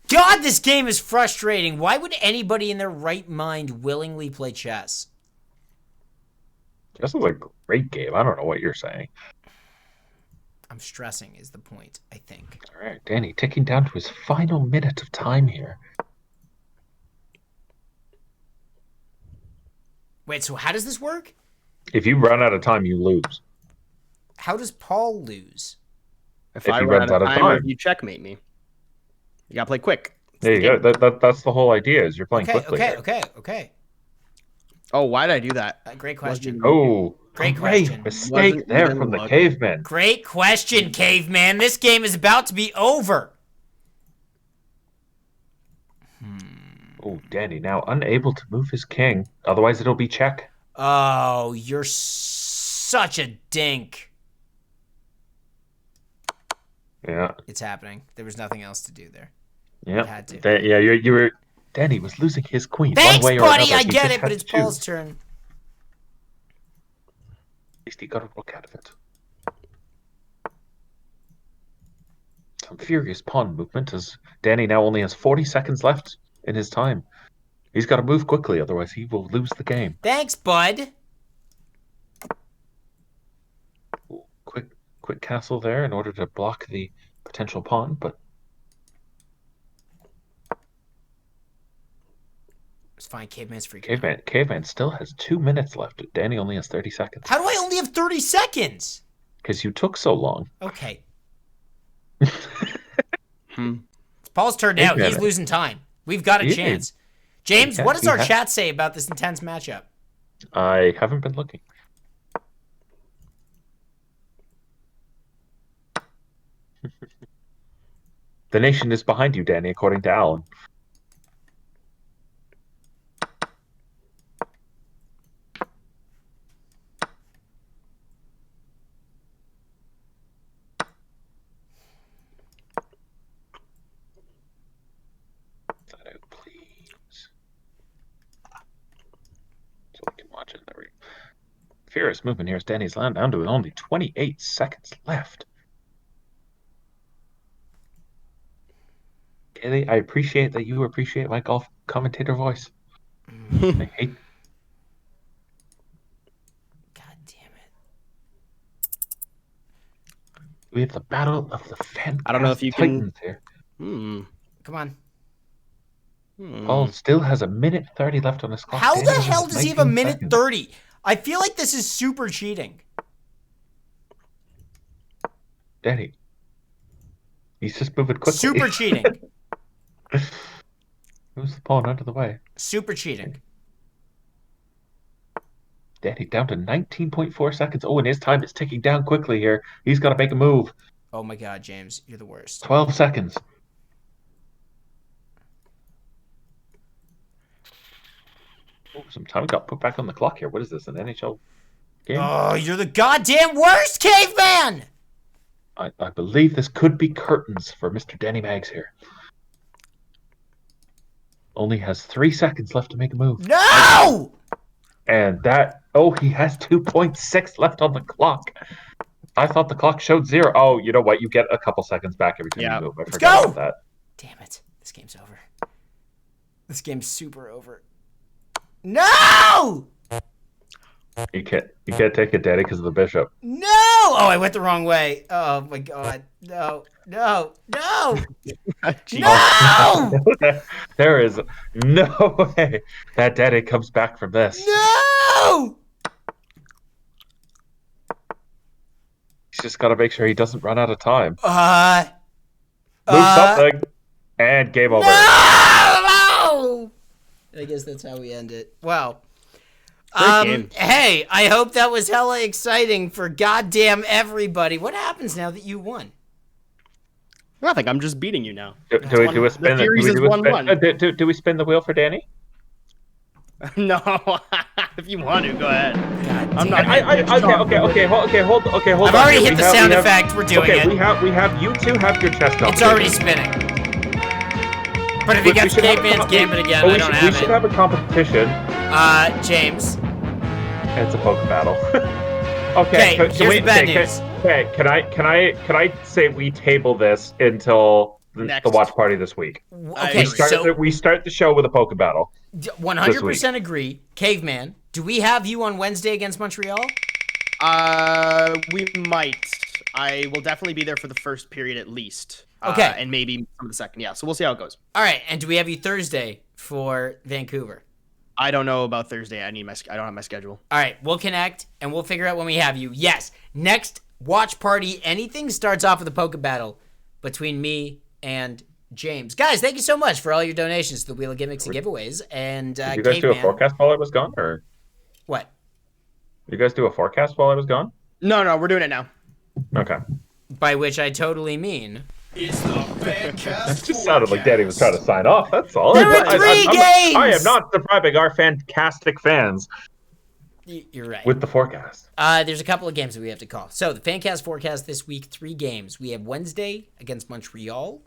God, this game is frustrating. Why would anybody in their right mind willingly play chess? This is a great game. I don't know what you're saying. I'm stressing is the point, I think. All right, Danny ticking down to his final minute of time here. Wait, so how does this work? If you run out of time, you lose. How does Paul lose? If I he run runs out of out of time, time. you checkmate me. You gotta play quick. There you go. That's the whole idea. Is you're playing quickly. Okay. Oh, why did I do that? Great question. Oh, Great question. mistake Wasn't there even from the looking. caveman. Great question, Caveman. This game is about to be over. Oh, Danny now unable to move his king. Otherwise, it'll be check. Oh, you're such a dink. Yeah. It's happening. There was nothing else to do there. Yeah. Had to. You were. Danny was losing his queen. Thanks, one way or buddy. another. I He get just it, but had it's to choose. Paul's turn. At least he got a rook out of it. Some furious pawn movement as Danny now only has 40 seconds left in his time. He's got to move quickly, otherwise he will lose the game. Thanks, bud. Quick castle there in order to block the potential pawn, but It's fine. Caveman's free. Caveman still has 2 minutes left. Danny only has 30 seconds. How do I only have 30 seconds? Because you took so long. Okay. It's Paul's turn now. Caveman. He's losing time. We've got a He chance. is. James, He what does our has- chat say about this intense matchup? I haven't been looking. The nation is behind you, Danny, according to Alan. That out, please. So we can watch it. There we go. Furious movement here as Danny's land down to only 28 seconds left. Kelly, I appreciate that you appreciate my golf commentator voice. I hate. God damn it. We have the battle of the FanCast I don't know if you Titans can. here. Come on. Paul still has a minute 30 left on his clock. How Danny the has hell does he have a 19 minute seconds. 30? I feel like this is super cheating. Danny. He's just moving quickly. Super cheating. Moves the pawn out of the way. Super cheating. Danny down to 19.4 seconds. Oh, and his time is ticking down quickly here. He's got to make a move. Oh my God, James, you're the worst. 12 seconds. Oh, some time got put back on the clock here. What is this, an NHL game? Oh, you're the goddamn worst, caveman! I believe this could be curtains for Mr. Danny Maggs here. Only has 3 seconds left to make a move. No! And that, oh, he has 2.6 left on the clock. I thought the clock showed 0. Oh, you know what? You get a couple seconds back every time you move. I forgot go! about that. Damn it. This game's over. This game's super over. No! You can't take it, Danny, because of the bishop. No! Oh, I went the wrong way. Oh my God. No. No. No. No! There is no way that Danny comes back from this. No! He's just got to make sure he doesn't run out of time. Move something. And game over. No! I guess that's how we end it. Wow. Game. Hey, I hope that was hella exciting for goddamn everybody. What happens now that you won? Nothing. I'm just beating you now. Do we do a spin? The series is 1-1. Do we spin the wheel for Danny? No, if you want to, go ahead. God damn it. Okay, hold on. I've already hit the sound effect. We're doing it. We have you two have your chest up. It's already spinning. But if he gets Caveman's Gambit again, I don't have it. We should have a competition. James. It's a poker battle. Okay, here's the bad news. Okay, can I say we table this until the watch party this week? Okay, we start the show with a poker battle. 100% agree. Caveman, do we have you on Wednesday against Montreal? We might. I will definitely be there for the first period at least. Okay. And maybe some of the second. Yeah, so we'll see how it goes. All right, and do we have you Thursday for Vancouver? I don't know about Thursday. I don't have my schedule. All right, we'll connect and we'll figure out when we have you. Yes, next watch party, anything starts off with a poker battle between me and James. Guys, thank you so much for all your donations to the Wheel of Gimmicks and giveaways. And did you guys do a forecast while I was gone, or what? Did you guys do a forecast while I was gone? No, we're doing it now. Okay. By which I totally mean. It's the FanCast. It just sounded like Daddy was trying to sign off. That's all. There are 3 games. I am not depriving our fantastic fans. You're right. With the forecast. There's a couple of games that we have to call. So the FanCast forecast this week, 3 games. We have Wednesday against Montreal.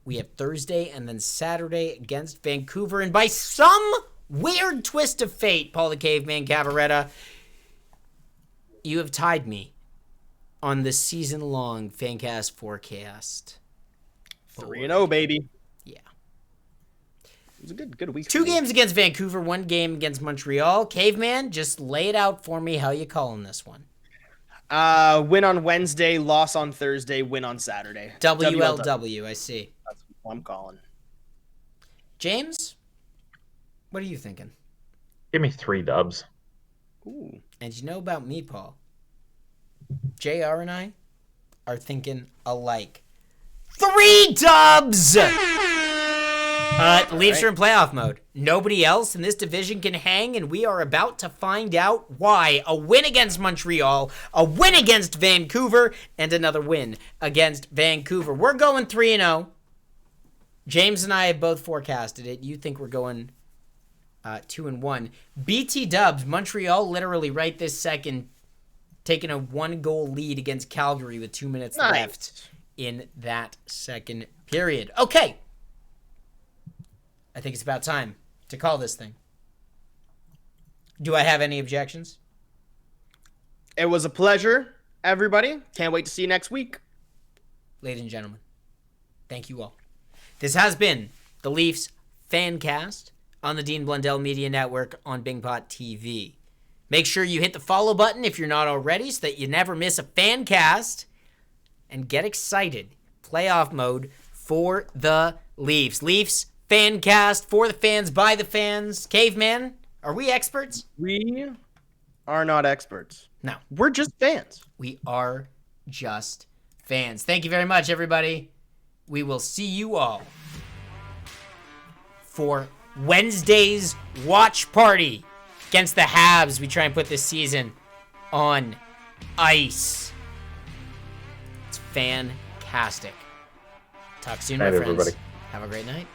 We have Thursday and then Saturday against Vancouver. And by some weird twist of fate, Paul the Caveman Cavaretta, you have tied me on the season-long FanCast forecast. 3-0, baby. Yeah. It was a good week. 2 games against Vancouver, 1 game against Montreal. Caveman, just lay it out for me. How you calling this one? Win on Wednesday, loss on Thursday, win on Saturday. WLW, I see. That's what I'm calling. James, what are you thinking? Give me 3 dubs. Ooh. And you know about me, Paul. JR and I are thinking alike. 3 dubs! The Leafs are in playoff mode. Nobody else in this division can hang, and we are about to find out why. A win against Montreal, a win against Vancouver, and another win against Vancouver. We're going 3-0. James and I have both forecasted it. You think we're going 2-1. BT Dubs, Montreal literally right this second taking a 1-goal lead against Calgary with 2 minutes left in that second period. Okay. I think it's about time to call this thing. Do I have any objections? It was a pleasure, everybody. Can't wait to see you next week. Ladies and gentlemen, thank you all. This has been the Leafs FanCast on the Dean Blundell Media Network on BingPot TV. Make sure you hit the follow button if you're not already so that you never miss a FanCast. And get excited. Playoff mode for the Leafs. Leafs FanCast for the fans, by the fans. Caveman, are we experts? We are not experts. No. We're just fans. We are just fans. Thank you very much, everybody. We will see you all for Wednesday's watch party against the Habs. We try and put this season on ice. It's fantastic. Talk soon, my friends. Everybody. Have a great night.